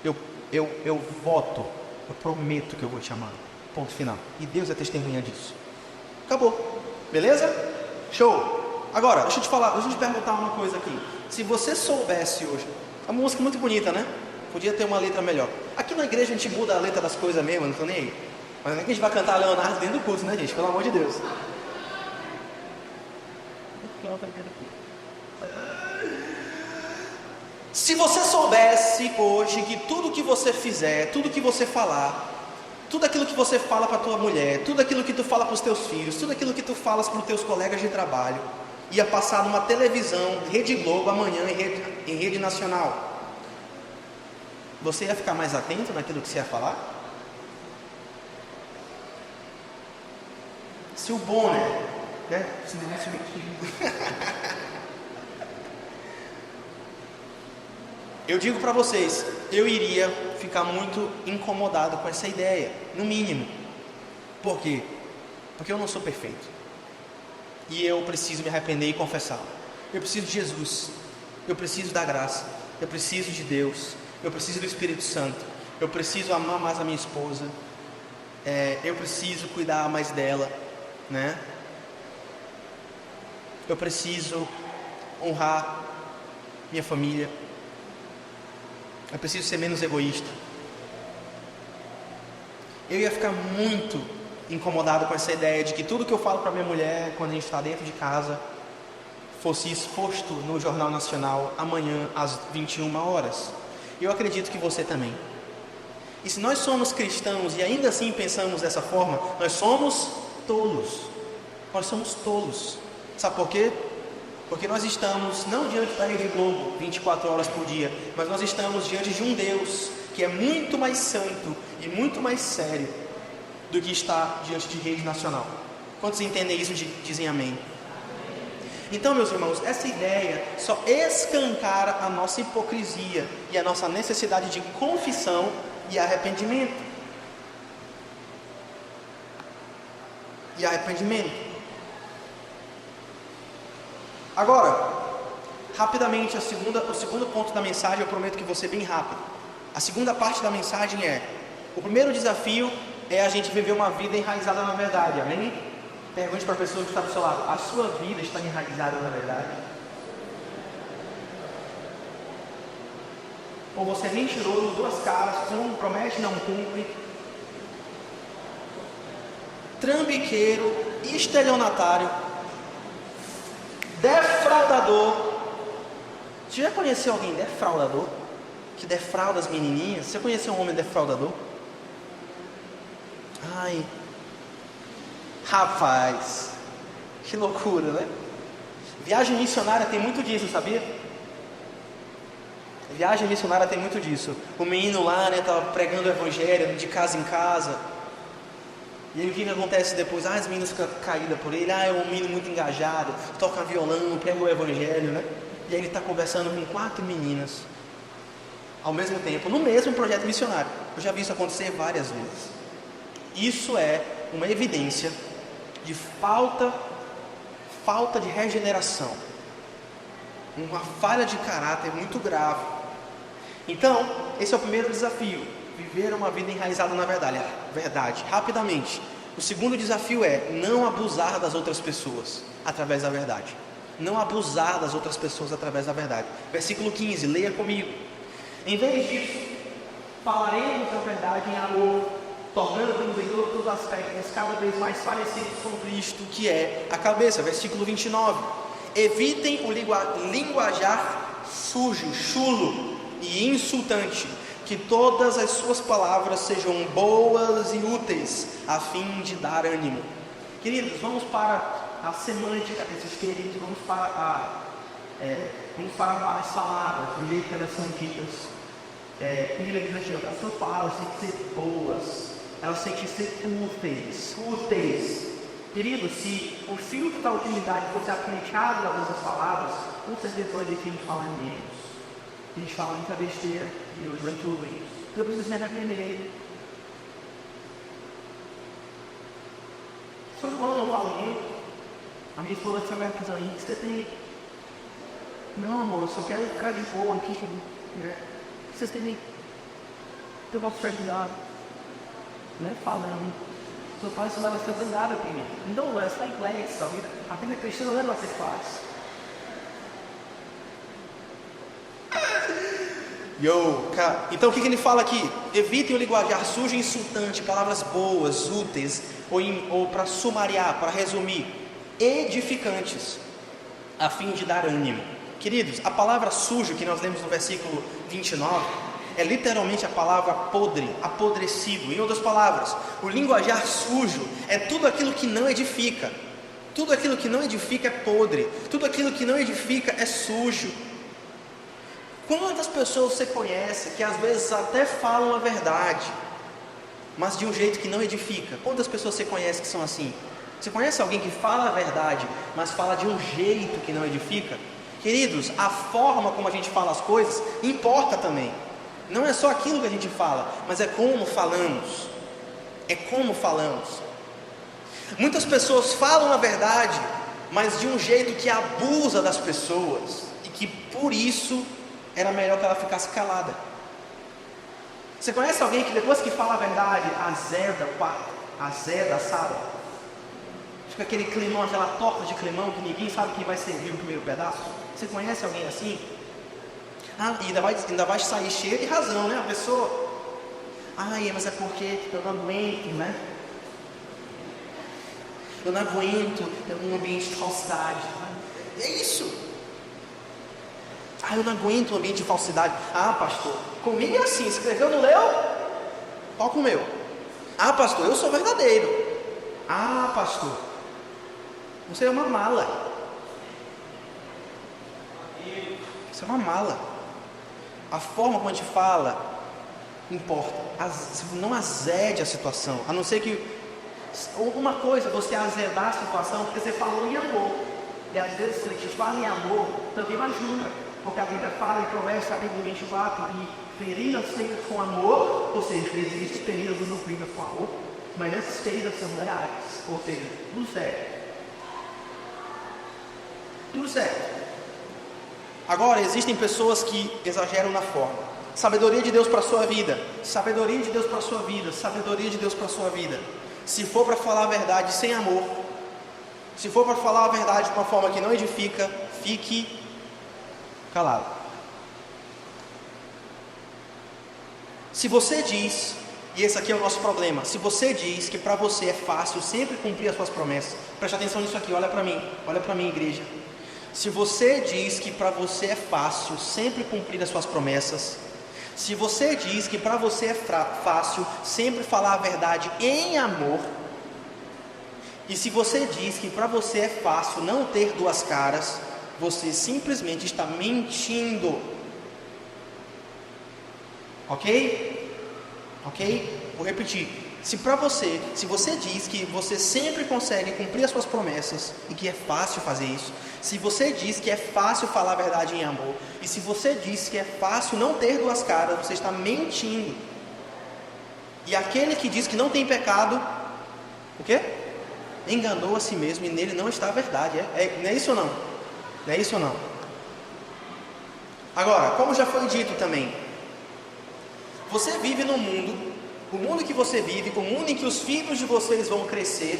Eu voto, eu prometo que eu vou te amar. Ponto final. E Deus é testemunha disso. Acabou. Beleza? Show. Agora, deixa eu te perguntar uma coisa aqui. Se você soubesse hoje, a música é muito bonita, né? Podia ter uma letra melhor. Aqui na igreja a gente muda a letra das coisas mesmo, não tô nem aí. Mas não é que a gente vai cantar Leonardo dentro do culto, né, gente? Pelo amor de Deus. Se você soubesse hoje que tudo que você fizer, tudo que você falar, tudo aquilo que você fala para tua mulher, tudo aquilo que tu fala para os teus filhos, tudo aquilo que tu falas para os teus colegas de trabalho, ia passar numa televisão, Rede Globo, amanhã em rede nacional, você ia ficar mais atento naquilo que você ia falar? Se o Bonner, eu digo para vocês, eu iria ficar muito incomodado com essa ideia, no mínimo. Por quê? Porque eu não sou perfeito. E eu preciso me arrepender e confessar. Eu preciso de Jesus. Eu preciso da graça. Eu preciso de Deus. eu preciso do Espírito Santo, eu preciso amar mais a minha esposa, eu preciso cuidar mais dela, né? Eu preciso honrar minha família, eu preciso ser menos egoísta. Eu ia ficar muito incomodado com essa ideia de que tudo que eu falo para minha mulher quando a gente está dentro de casa fosse exposto no Jornal Nacional amanhã às 21 horas. Eu acredito que você também. E se nós somos cristãos e ainda assim pensamos dessa forma, nós somos tolos. Nós somos tolos. Sabe por quê? Porque nós estamos não diante da Rede Globo 24 horas por dia, mas nós estamos diante de um Deus que é muito mais santo e muito mais sério do que está diante de rede nacional. Quantos entendem isso? Dizem amém. Então, meus irmãos, essa ideia só escancara a nossa hipocrisia e a nossa necessidade de confissão e arrependimento. Agora, rapidamente, o segundo ponto da mensagem, eu prometo que vou ser bem rápido. A segunda parte da mensagem é: o primeiro desafio é a gente viver uma vida enraizada na verdade, amém? Pergunte para a pessoa que está do seu lado: a sua vida está enraizada na verdade? Ou você é mentiroso, duas caras, você não promete, não cumpre, trambiqueiro, estelionatário, defraudador? Você já conheceu alguém defraudador? Que defrauda as menininhas? Você conheceu um homem defraudador? Ai, rapaz, que loucura, né? Viagem missionária tem muito disso, sabia? Viagem missionária tem muito disso. O menino lá, né, estava pregando o evangelho de casa em casa. E aí o que acontece depois? As meninas ficam caídas por ele. É um menino muito engajado, toca violão, prega o evangelho, né? E aí ele está conversando com 4 meninas ao mesmo tempo, no mesmo projeto missionário. Eu já vi isso acontecer várias vezes. Isso é uma evidência de falta de regeneração, uma falha de caráter muito grave. Então, esse é o primeiro desafio: viver uma vida enraizada na verdade. Rapidamente, o segundo desafio é não abusar das outras pessoas através da verdade. Não abusar das outras pessoas através da verdade. Versículo 15, leia comigo. Em vez disso, falaremos a verdade em amor, tornando-nos em todos os aspectos cada vez mais parecidos com Cristo, que é a cabeça. Versículo 29. Evitem o linguajar sujo, chulo e insultante, que todas as suas palavras sejam boas e úteis, a fim de dar ânimo. Queridos, vamos para a semântica desses queridos, vamos para as palavras, do jeito que elas são ditas. As suas palavras têm que ser boas, elas têm que ser úteis. Querido, se o filtro da utilidade fosse aplicado nas nossas palavras, com certeza vai deixar a gente falar menos. A gente fala muita besteira e os rantulos. Eu preciso me arrepender. Se eu não falo muito, a minha esposa vai fazer isso, você tem. Não, amor, eu só quero ficar de boa aqui. Vocês têm ter uma oportunidade, né? Falando. Seu pai não vai fazer nada para mim. Não, é só inglês, sabe? A vida cristã não é o que você faz. Então o que ele fala aqui? Evitem o linguajar sujo e insultante, palavras boas, úteis, ou para sumariar, para resumir, edificantes, a fim de dar ânimo. Queridos, a palavra sujo que nós lemos no versículo 29 é literalmente a palavra podre, apodrecido. Em outras palavras, o linguajar sujo é tudo aquilo que não edifica. Tudo aquilo que não edifica é podre. Tudo aquilo que não edifica é sujo. Quantas pessoas você conhece que às vezes até falam a verdade, mas de um jeito que não edifica? Quantas pessoas você conhece que são assim? Você conhece alguém que fala a verdade, mas fala de um jeito que não edifica? Queridos, a forma como a gente fala as coisas importa também. Não é só aquilo que a gente fala, mas é como falamos. É como falamos. Muitas pessoas falam a verdade, mas de um jeito que abusa das pessoas, e que por isso era melhor que ela ficasse calada. Você conhece alguém que depois que fala a verdade, azeda o quarto, azeda a sala? Fica aquele climão, aquela torta de climão que ninguém sabe quem vai servir o primeiro pedaço? Você conhece alguém assim? E ainda vai sair cheio de razão, né? A pessoa, mas é porque eu não aguento, né? Eu não aguento um ambiente de falsidade. É isso. Eu não aguento um ambiente de falsidade. Pastor, comigo é assim, escreveu, não leu? Qual comeu? Pastor, eu sou verdadeiro. Pastor, você é uma mala. Você é uma mala. A forma como a gente fala importa. Não azede a situação. A não ser que uma coisa, você azedar a situação porque você falou em amor. E às vezes, se a gente fala em amor, também machuca. Porque a Bíblia fala em Provérbios capítulo 24 e feridas feitas com amor, ou seja, existem feridas não feitas com amor, mas essas feridas são reais, ou seja, tudo certo. Tudo certo. Agora, existem pessoas que exageram na forma. Sabedoria de Deus para a sua vida. Sabedoria de Deus para a sua vida. Sabedoria de Deus para a sua vida. Se for para falar a verdade sem amor, se for para falar a verdade de uma forma que não edifica, fique calado. Se você diz, e esse aqui é o nosso problema, se você diz que para você é fácil sempre cumprir as suas promessas, preste atenção nisso aqui, olha para mim, igreja. Se você diz que para você é fácil sempre cumprir as suas promessas, se você diz que para você é fácil sempre falar a verdade em amor, e se você diz que para você é fácil não ter duas caras, você simplesmente está mentindo. Ok? Vou repetir. Se você diz que você sempre consegue cumprir as suas promessas e que é fácil fazer isso, se você diz que é fácil falar a verdade em amor, e se você diz que é fácil não ter duas caras, você está mentindo. E aquele que diz que não tem pecado, o quê? Enganou a si mesmo e nele não está a verdade. Não é isso ou não? Não é isso ou não? Agora, como já foi dito também, você vive num mundo, o mundo que você vive, o mundo em que os filhos de vocês vão crescer,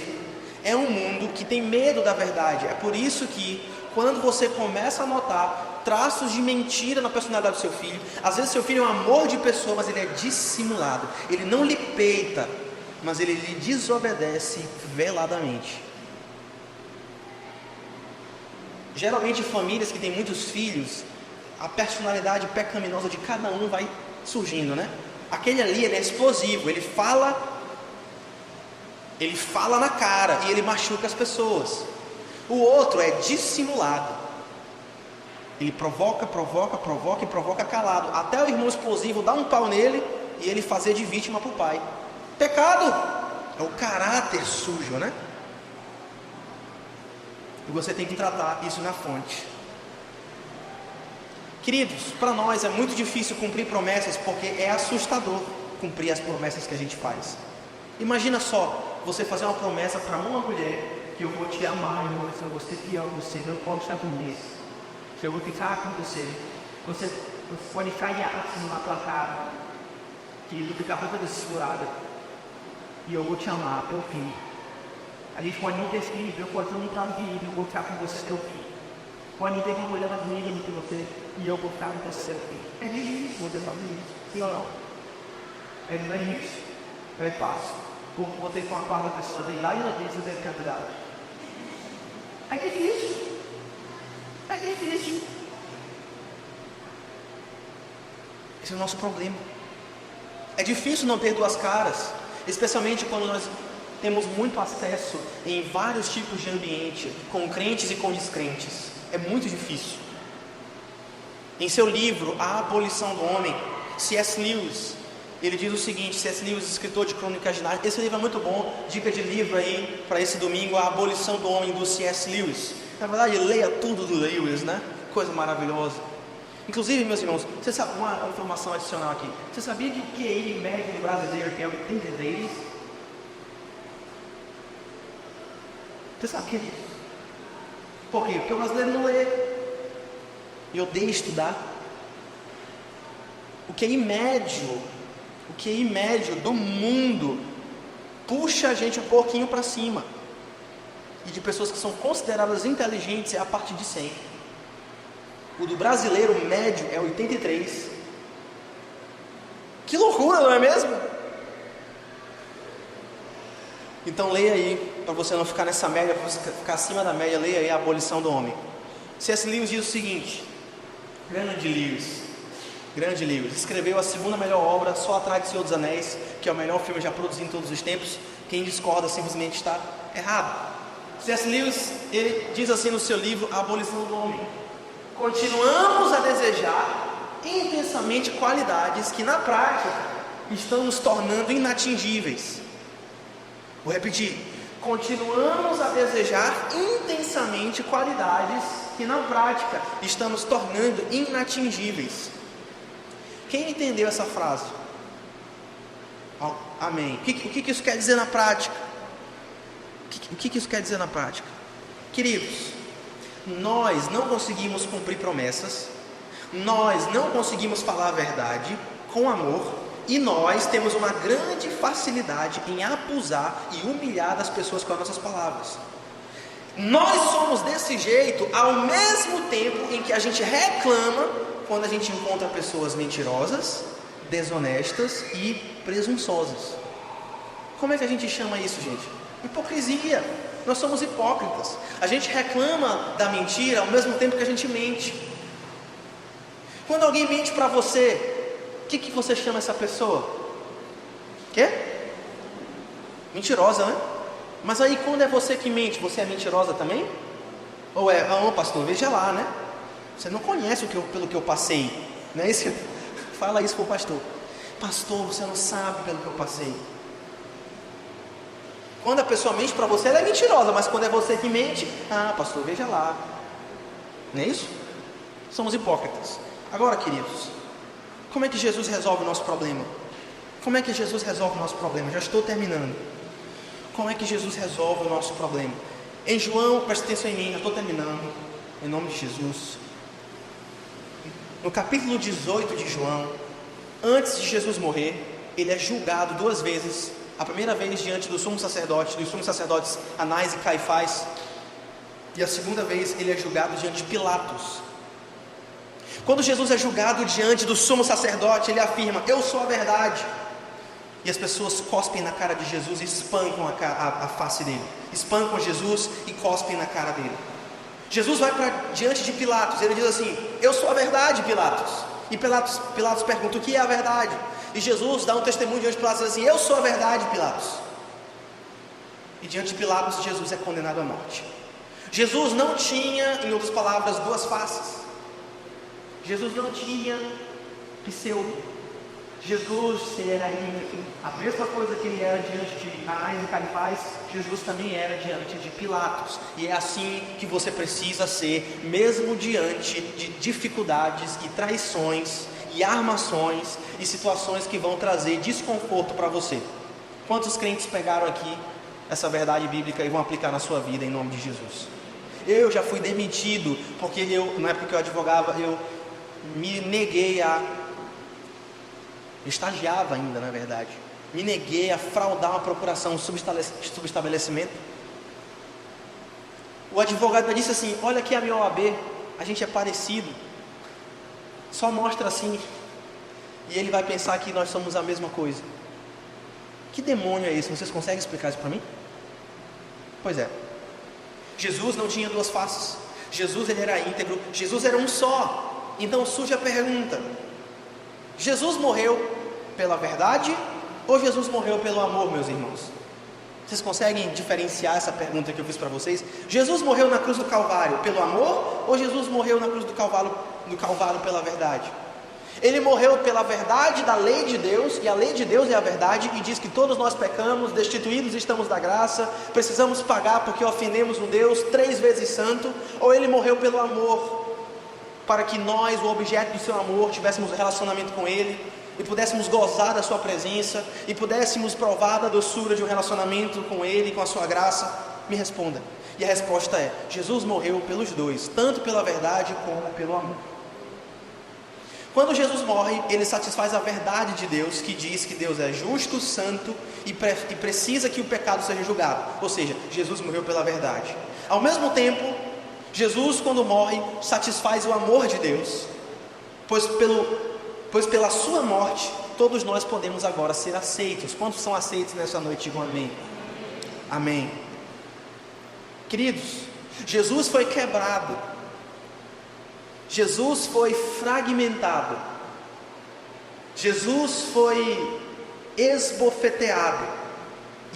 é um mundo que tem medo da verdade. É por isso que quando você começa a notar traços de mentira na personalidade do seu filho, às vezes seu filho é um amor de pessoa, mas ele é dissimulado, ele não lhe peita, mas ele lhe desobedece veladamente. Geralmente famílias que têm muitos filhos, a personalidade pecaminosa de cada um vai surgindo, né? Aquele ali, ele é explosivo, ele fala na cara e ele machuca as pessoas. O outro é dissimulado, ele provoca e provoca calado, até o irmão explosivo dar um pau nele e ele fazer de vítima para o pai. Pecado é o caráter sujo, né? E você tem que tratar isso na fonte. Queridos, para nós é muito difícil cumprir promessas, porque é assustador cumprir as promessas que a gente faz. Imagina só, você fazer uma promessa para uma mulher, que eu vou te amar, eu vou ser fiel a você, eu posso estar com isso, eu vou ficar com você. Você pode cair assim na tua cara, que eu ficar toda segurada, e eu vou te amar até o fim. A gente pode não ter filho, eu posso não estar vivo, eu vou ficar com você até o fim. Pode ter uma mulher amiga de você, e eu vou ficar com você até o fim. É difícil, você sabe isso, sim ou não? Não é difícil, é fácil. Porque você com a quarta pessoa vem lá e ela diz que você é candidata. É difícil. É difícil. Esse é o nosso problema. É difícil não ter duas caras, especialmente quando nós temos muito acesso em vários tipos de ambiente, com crentes e com descrentes. É muito difícil. Em seu livro, A Abolição do Homem, C.S. Lewis, ele diz o seguinte, C.S. Lewis, escritor de Crônicas de Nárnia, esse livro é muito bom, dica de livro aí para esse domingo, A Abolição do Homem, do C.S. Lewis. Na verdade, leia tudo do Lewis, né? Coisa maravilhosa. Inclusive, meus irmãos, você sabe uma informação adicional aqui. Você sabia que o QI médio do brasileiro é 83? Você sabe o que é isso? Por quê? Porque o brasileiro não lê e odeia estudar. O QI médio O QI médio do mundo puxa a gente um pouquinho para cima. E de pessoas que são consideradas inteligentes é a partir de 100. O do brasileiro médio é 83. Que loucura, não é mesmo? Então leia aí, para você não ficar nessa média, para você ficar acima da média, leia aí a Abolição do Homem. C.S. Lewis diz o seguinte: Grande Lewis, escreveu a segunda melhor obra, só atrás de Senhor dos Anéis, que é o melhor filme já produzido em todos os tempos. Quem discorda simplesmente está errado. C.S. Lewis, ele diz assim no seu livro A Abolição do Homem: continuamos a desejar intensamente qualidades que na prática estão nos tornando inatingíveis. Vou repetir: continuamos a desejar intensamente qualidades que na prática estão nos tornando inatingíveis. Quem entendeu essa frase? Amém. O que isso quer dizer na prática? O que isso quer dizer na prática? Queridos, nós não conseguimos cumprir promessas, nós não conseguimos falar a verdade com amor, e nós temos uma grande facilidade em abusar e humilhar das pessoas com as nossas palavras. Nós somos desse jeito ao mesmo tempo em que a gente reclama quando a gente encontra pessoas mentirosas, desonestas e presunçosas. Como é que a gente chama isso, gente? Hipocrisia. Nós somos hipócritas. A gente reclama da mentira ao mesmo tempo que a gente mente. Quando alguém mente para você, o que você chama essa pessoa? Quê? Mentirosa, né? Mas aí quando é você que mente, você é mentirosa também? Ou é, pastor, veja lá, né? Você não conhece pelo que eu passei, não é isso? Fala isso pro pastor. Pastor, você não sabe pelo que eu passei. Quando a pessoa mente para você, ela é mentirosa, mas quando é você que mente, pastor, veja lá. Não é isso? Somos hipócritas. Agora, queridos, como é que Jesus resolve o nosso problema? Como é que Jesus resolve o nosso problema? Já estou terminando. Como é que Jesus resolve o nosso problema? Em João, preste atenção em mim, já estou terminando, em nome de Jesus. No capítulo 18 de João, antes de Jesus morrer, ele é julgado 2 vezes. A primeira vez diante do sumo sacerdote, dos sumos sacerdotes Anás e Caifás, e a segunda vez ele é julgado diante de Pilatos. Quando Jesus é julgado diante do sumo sacerdote, ele afirma: eu sou a verdade. E as pessoas cospem na cara de Jesus e espancam a face dele. Espancam Jesus e cospem na cara dele. Jesus vai para diante de Pilatos, ele diz assim: eu sou a verdade, Pilatos. E Pilatos pergunta: o que é a verdade? E Jesus dá um testemunho diante de Pilatos e diz assim: eu sou a verdade, Pilatos. E diante de Pilatos, Jesus é condenado à morte. Jesus não tinha, em outras palavras, 2 faces. Jesus não tinha pseudo. Jesus, ele era a mesma coisa que ele era diante de Anás e Caifás, Jesus também era diante de Pilatos. E é assim que você precisa ser, mesmo diante de dificuldades e traições e armações e situações que vão trazer desconforto para você. Quantos crentes pegaram aqui essa verdade bíblica e vão aplicar na sua vida em nome de Jesus? Eu já fui demitido porque na época que eu advogava, eu me neguei estagiava ainda, na verdade, me neguei a fraudar uma procuração, um subestabelecimento. O advogado disse assim: olha aqui a minha OAB, a gente é parecido, só mostra assim, e ele vai pensar que nós somos a mesma coisa. Que demônio é esse? Vocês conseguem explicar isso para mim? Pois é, Jesus não tinha 2 faces. Jesus, ele era íntegro, Jesus era um só. Então surge a pergunta: Jesus morreu pela verdade ou Jesus morreu pelo amor, meus irmãos? Vocês conseguem diferenciar essa pergunta que eu fiz para vocês? Jesus morreu na cruz do Calvário pelo amor ou Jesus morreu na cruz do Calvário pela verdade? Ele morreu pela verdade da lei de Deus, e a lei de Deus é a verdade, e diz que todos nós pecamos, destituídos estamos da graça, precisamos pagar porque ofendemos um Deus 3 vezes santo. Ou ele morreu pelo amor, para que nós, o objeto do seu amor, tivéssemos um relacionamento com ele e pudéssemos gozar da sua presença e pudéssemos provar da doçura de um relacionamento com ele, com a sua graça? Me responda. E a resposta é: Jesus morreu pelos 2, tanto pela verdade como pelo amor. Quando Jesus morre, ele satisfaz a verdade de Deus, que diz que Deus é justo, santo e precisa que o pecado seja julgado. Ou seja, Jesus morreu pela verdade. Ao mesmo tempo, Jesus, quando morre, satisfaz o amor de Deus, pois pela sua morte, todos nós podemos agora ser aceitos. Quantos são aceitos nessa noite? Digam amém. Amém. Queridos, Jesus foi quebrado, Jesus foi fragmentado, Jesus foi esbofeteado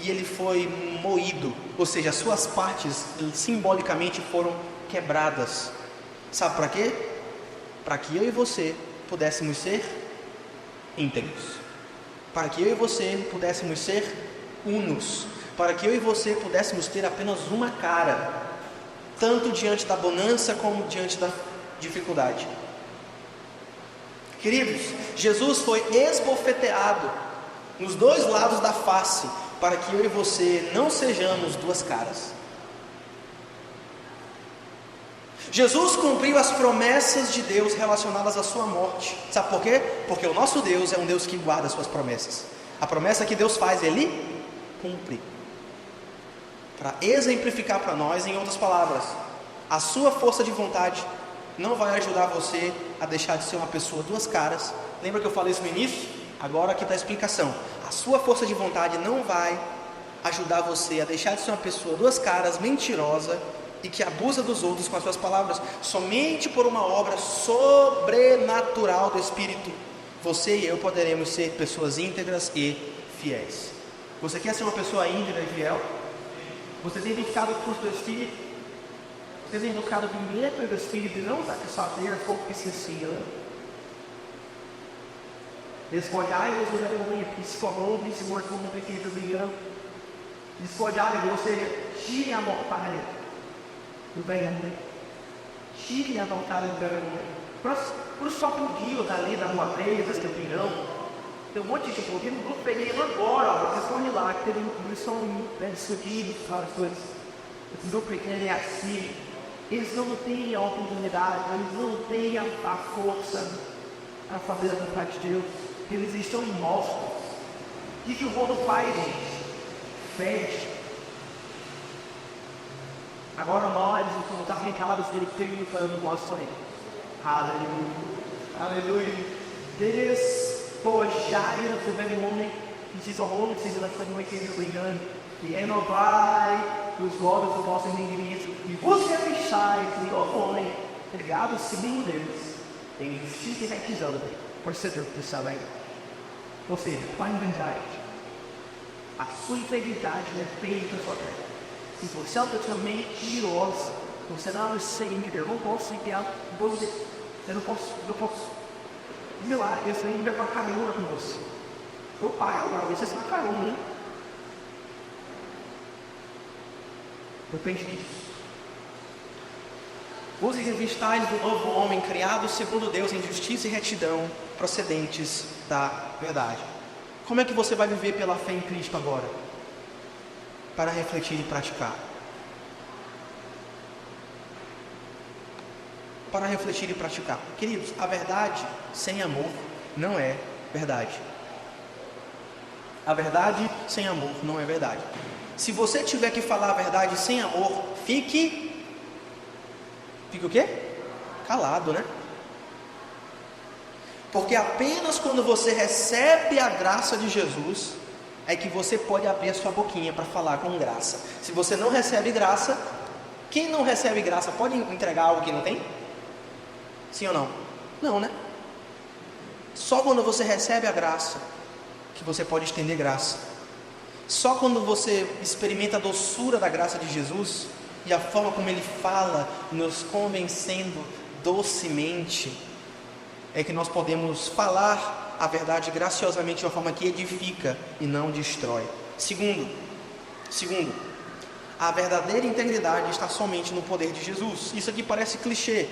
e ele foi moído, ou seja, as suas partes simbolicamente foram quebradas. Sabe para quê? Para que eu e você pudéssemos ser íntegros, para que eu e você pudéssemos ser unos, para que eu e você pudéssemos ter apenas uma cara, tanto diante da bonança como diante da dificuldade. Queridos, Jesus foi esbofeteado nos dois lados da face, para que eu e você não sejamos duas caras. Jesus cumpriu as promessas de Deus relacionadas à sua morte. Sabe por quê? Porque o nosso Deus é um Deus que guarda as suas promessas. A promessa que Deus faz, Ele cumpre. Para exemplificar para nós, em outras palavras, a sua força de vontade não vai ajudar você a deixar de ser uma pessoa duas caras. Lembra que eu falei isso no início? Agora aqui está a explicação. A sua força de vontade não vai ajudar você a deixar de ser uma pessoa duas caras, mentirosa e que abusa dos outros com as suas palavras. Somente por uma obra sobrenatural do Espírito, você e eu poderemos ser pessoas íntegras e fiéis. Você quer ser uma pessoa íntegra e fiel? Você tem ficado com o seu Espírito? Você tem buscado viver pelo Espírito e não satisfazer a concupiscência. Despojai-vos do velho homem, principalmente se morto como pequeno brilhão. Despojai-vos, ou seja, tire a vontade do velho homem. Tire a vontade do velho homem. Para os sapudinhos ali da rua 3, desse brilhão, tem um monte de tipo, eu não peguei agora, ó, vocês estão lá, que teve eles são perseguidos, as coisas. Esse grupo pequeno é assim. Eles não têm a oportunidade, eles não têm a força para fazer a vontade de Deus. Eles estão imostos. O que o mundo faz, gente? Fecha. Agora nós estamos arrancados dele e falando nosso sonho. Aleluia. Aleluia. Despojai do velho homem, que se tornou no seja da sua noite ligando, e renovai os olhos do vosso entendimento, e vos revistais de homem, ligado segundo Deus, em justiça e retidão, por ser de salvação. Ou seja, a verdade, a sua integridade é feita sua terra. Se você é totalmente mentiroso, você não é sempre, eu não posso enviar, eu não posso. Milagre, isso aí vai para caminho com você. O pai, agora você está caramba, né? Depende disso. Os revistais do novo homem, criado segundo Deus em justiça e retidão, procedentes da verdade. Como é que você vai viver pela fé em Cristo agora? Para refletir e praticar. Para refletir e praticar. Queridos, a verdade sem amor não é verdade. A verdade sem amor não é verdade. Se você tiver que falar a verdade sem amor, fique o quê? Calado, né? Porque apenas quando você recebe a graça de Jesus é que você pode abrir a sua boquinha para falar com graça. Se você não recebe graça, quem não recebe graça pode entregar algo que não tem? Sim ou não? Não, né? Só quando você recebe a graça que você pode estender graça. Só quando você experimenta a doçura da graça de Jesus e a forma como Ele fala, nos convencendo docemente, é que nós podemos falar a verdade graciosamente de uma forma que edifica e não destrói. Segundo, a verdadeira integridade está somente no poder de Jesus. Isso aqui parece clichê,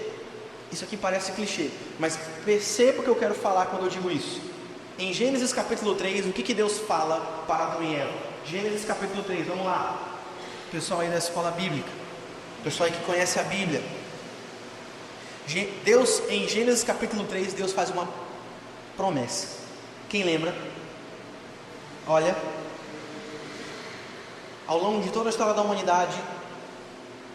mas perceba o que eu quero falar quando eu digo isso. Em Gênesis capítulo 3, o que Deus fala para Adão e Eva? Gênesis capítulo 3, vamos lá. Pessoal aí da escola bíblica, pessoal aí que conhece a Bíblia. Deus, em Gênesis capítulo 3, Deus faz uma promessa. Quem lembra? Olha, ao longo de toda a história da humanidade,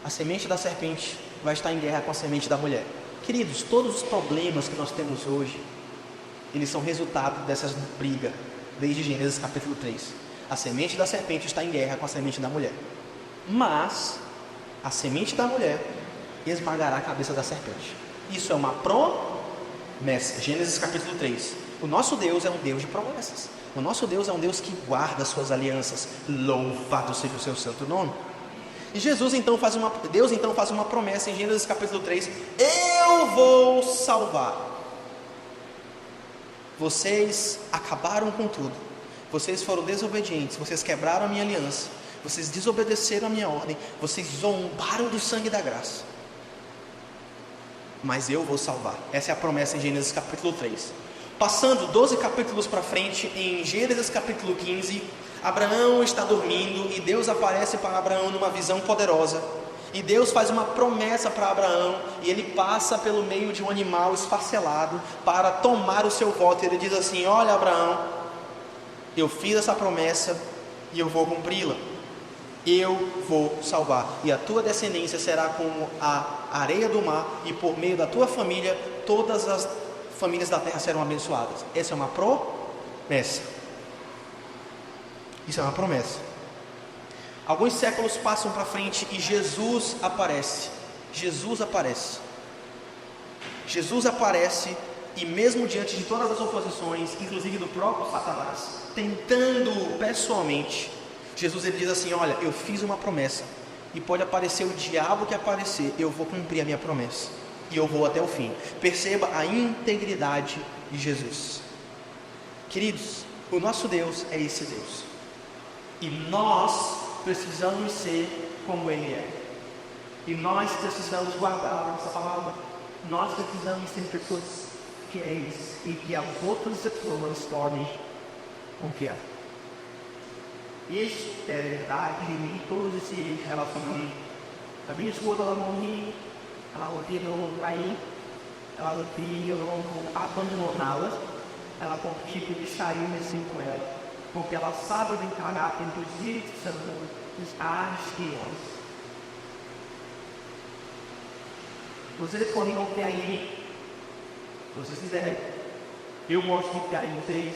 a semente da serpente vai estar em guerra com a semente da mulher. Queridos, todos os problemas que nós temos hoje, eles são resultado dessas brigas, desde Gênesis capítulo 3. A semente da serpente está em guerra com a semente da mulher. Mas a semente da mulher esmagará a cabeça da serpente. Isso é uma promessa. Gênesis capítulo 3. O nosso Deus é um Deus de promessas. O nosso Deus é um Deus que guarda suas alianças. Louvado seja o seu santo nome. E Deus então faz uma promessa em Gênesis capítulo 3. Eu vou salvar. Vocês acabaram com tudo. Vocês foram desobedientes. Vocês quebraram a minha aliança. Vocês desobedeceram a minha ordem. Vocês zombaram do sangue da graça. Mas eu vou salvar. Essa é a promessa em Gênesis capítulo 3. Passando 12 capítulos para frente, em Gênesis capítulo 15, Abraão está dormindo e Deus aparece para Abraão numa visão poderosa. E Deus faz uma promessa para Abraão, e ele passa pelo meio de um animal esfacelado para tomar o seu voto. Ele diz assim: olha, Abraão, eu fiz essa promessa e eu vou cumpri-la. Eu vou salvar, e a tua descendência será como a areia do mar, e por meio da tua família todas as famílias da terra serão abençoadas. Essa é uma promessa. Isso é uma promessa. Alguns séculos passam para frente e Jesus aparece. Jesus aparece, e mesmo diante de todas as oposições, inclusive do próprio Satanás, tentando pessoalmente, Jesus ele diz assim: olha, eu fiz uma promessa, e pode aparecer o diabo que aparecer, eu vou cumprir a minha promessa, e eu vou até o fim. Perceba a integridade de Jesus. Queridos, o nosso Deus é esse Deus, e nós precisamos ser como Ele é, e nós precisamos guardar a nossa palavra. Nós precisamos ser pessoas fiéis, e que as outras pessoas podem confiar. Isso é verdade em todos esses relacionamentos. A minha esposa, ela morreu, ela odeou aí, ela odeou abandoná-la, ela conseguiu deixar eu assim com ela, porque ela sabe do caráter do Espírito Santo, dos anciãos. Vocês podem confiar em mim, se vocês quiserem. Eu gosto de confiar em vocês.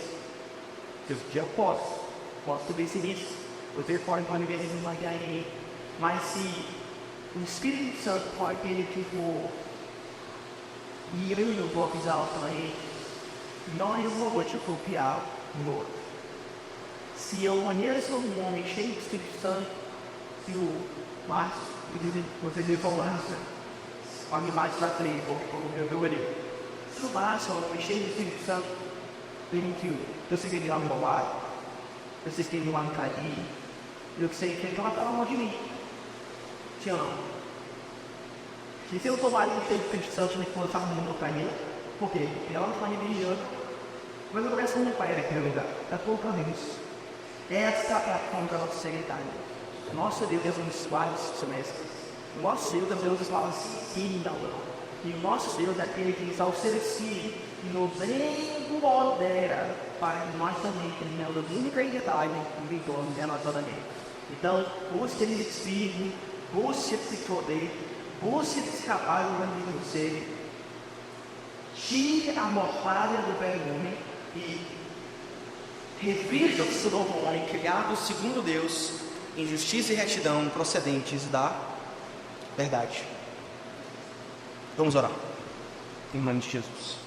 Se eu posso vencer isso. Vocês podem ver em mim, mas se o Espírito Santo pode permitir e eu não vou avisar para ele, nós vamos te confiar no outro. Se eu conheço um homem cheio de Espírito Santo, se o Márcio, você me falar, alguém mais para trás, eu vou ali. Se o Márcio é um homem cheio de Espírito Santo, permitiu, eu sei que ele não me roubar. Vocês têm uma carinho, eu sei que ela está longe de mim. Te amo. Se eu tomar um tempo de Espírito Santo, eu vou estar no caminho. Por quê? Porque ela não está religiando. Mas eu começo com meu pai naquele lugar. Está colocando isso. Esta é a forma da nossa secretária. Nosso Deus é um dos vários semestres. Nosso Deus é Deus das palavras sim e não. E o nosso Deus é aquele que está oferecido e nos empodera para que nós também tenhamos a única identidade em vitória de nós também. Então, busque esse espírito, busque esse poder, busque esse trabalho de você. Tire a mortalha do velho homem e revista o seu novo homem criado segundo Deus, em justiça e retidão procedentes da verdade. Vamos orar. Em nome de Jesus.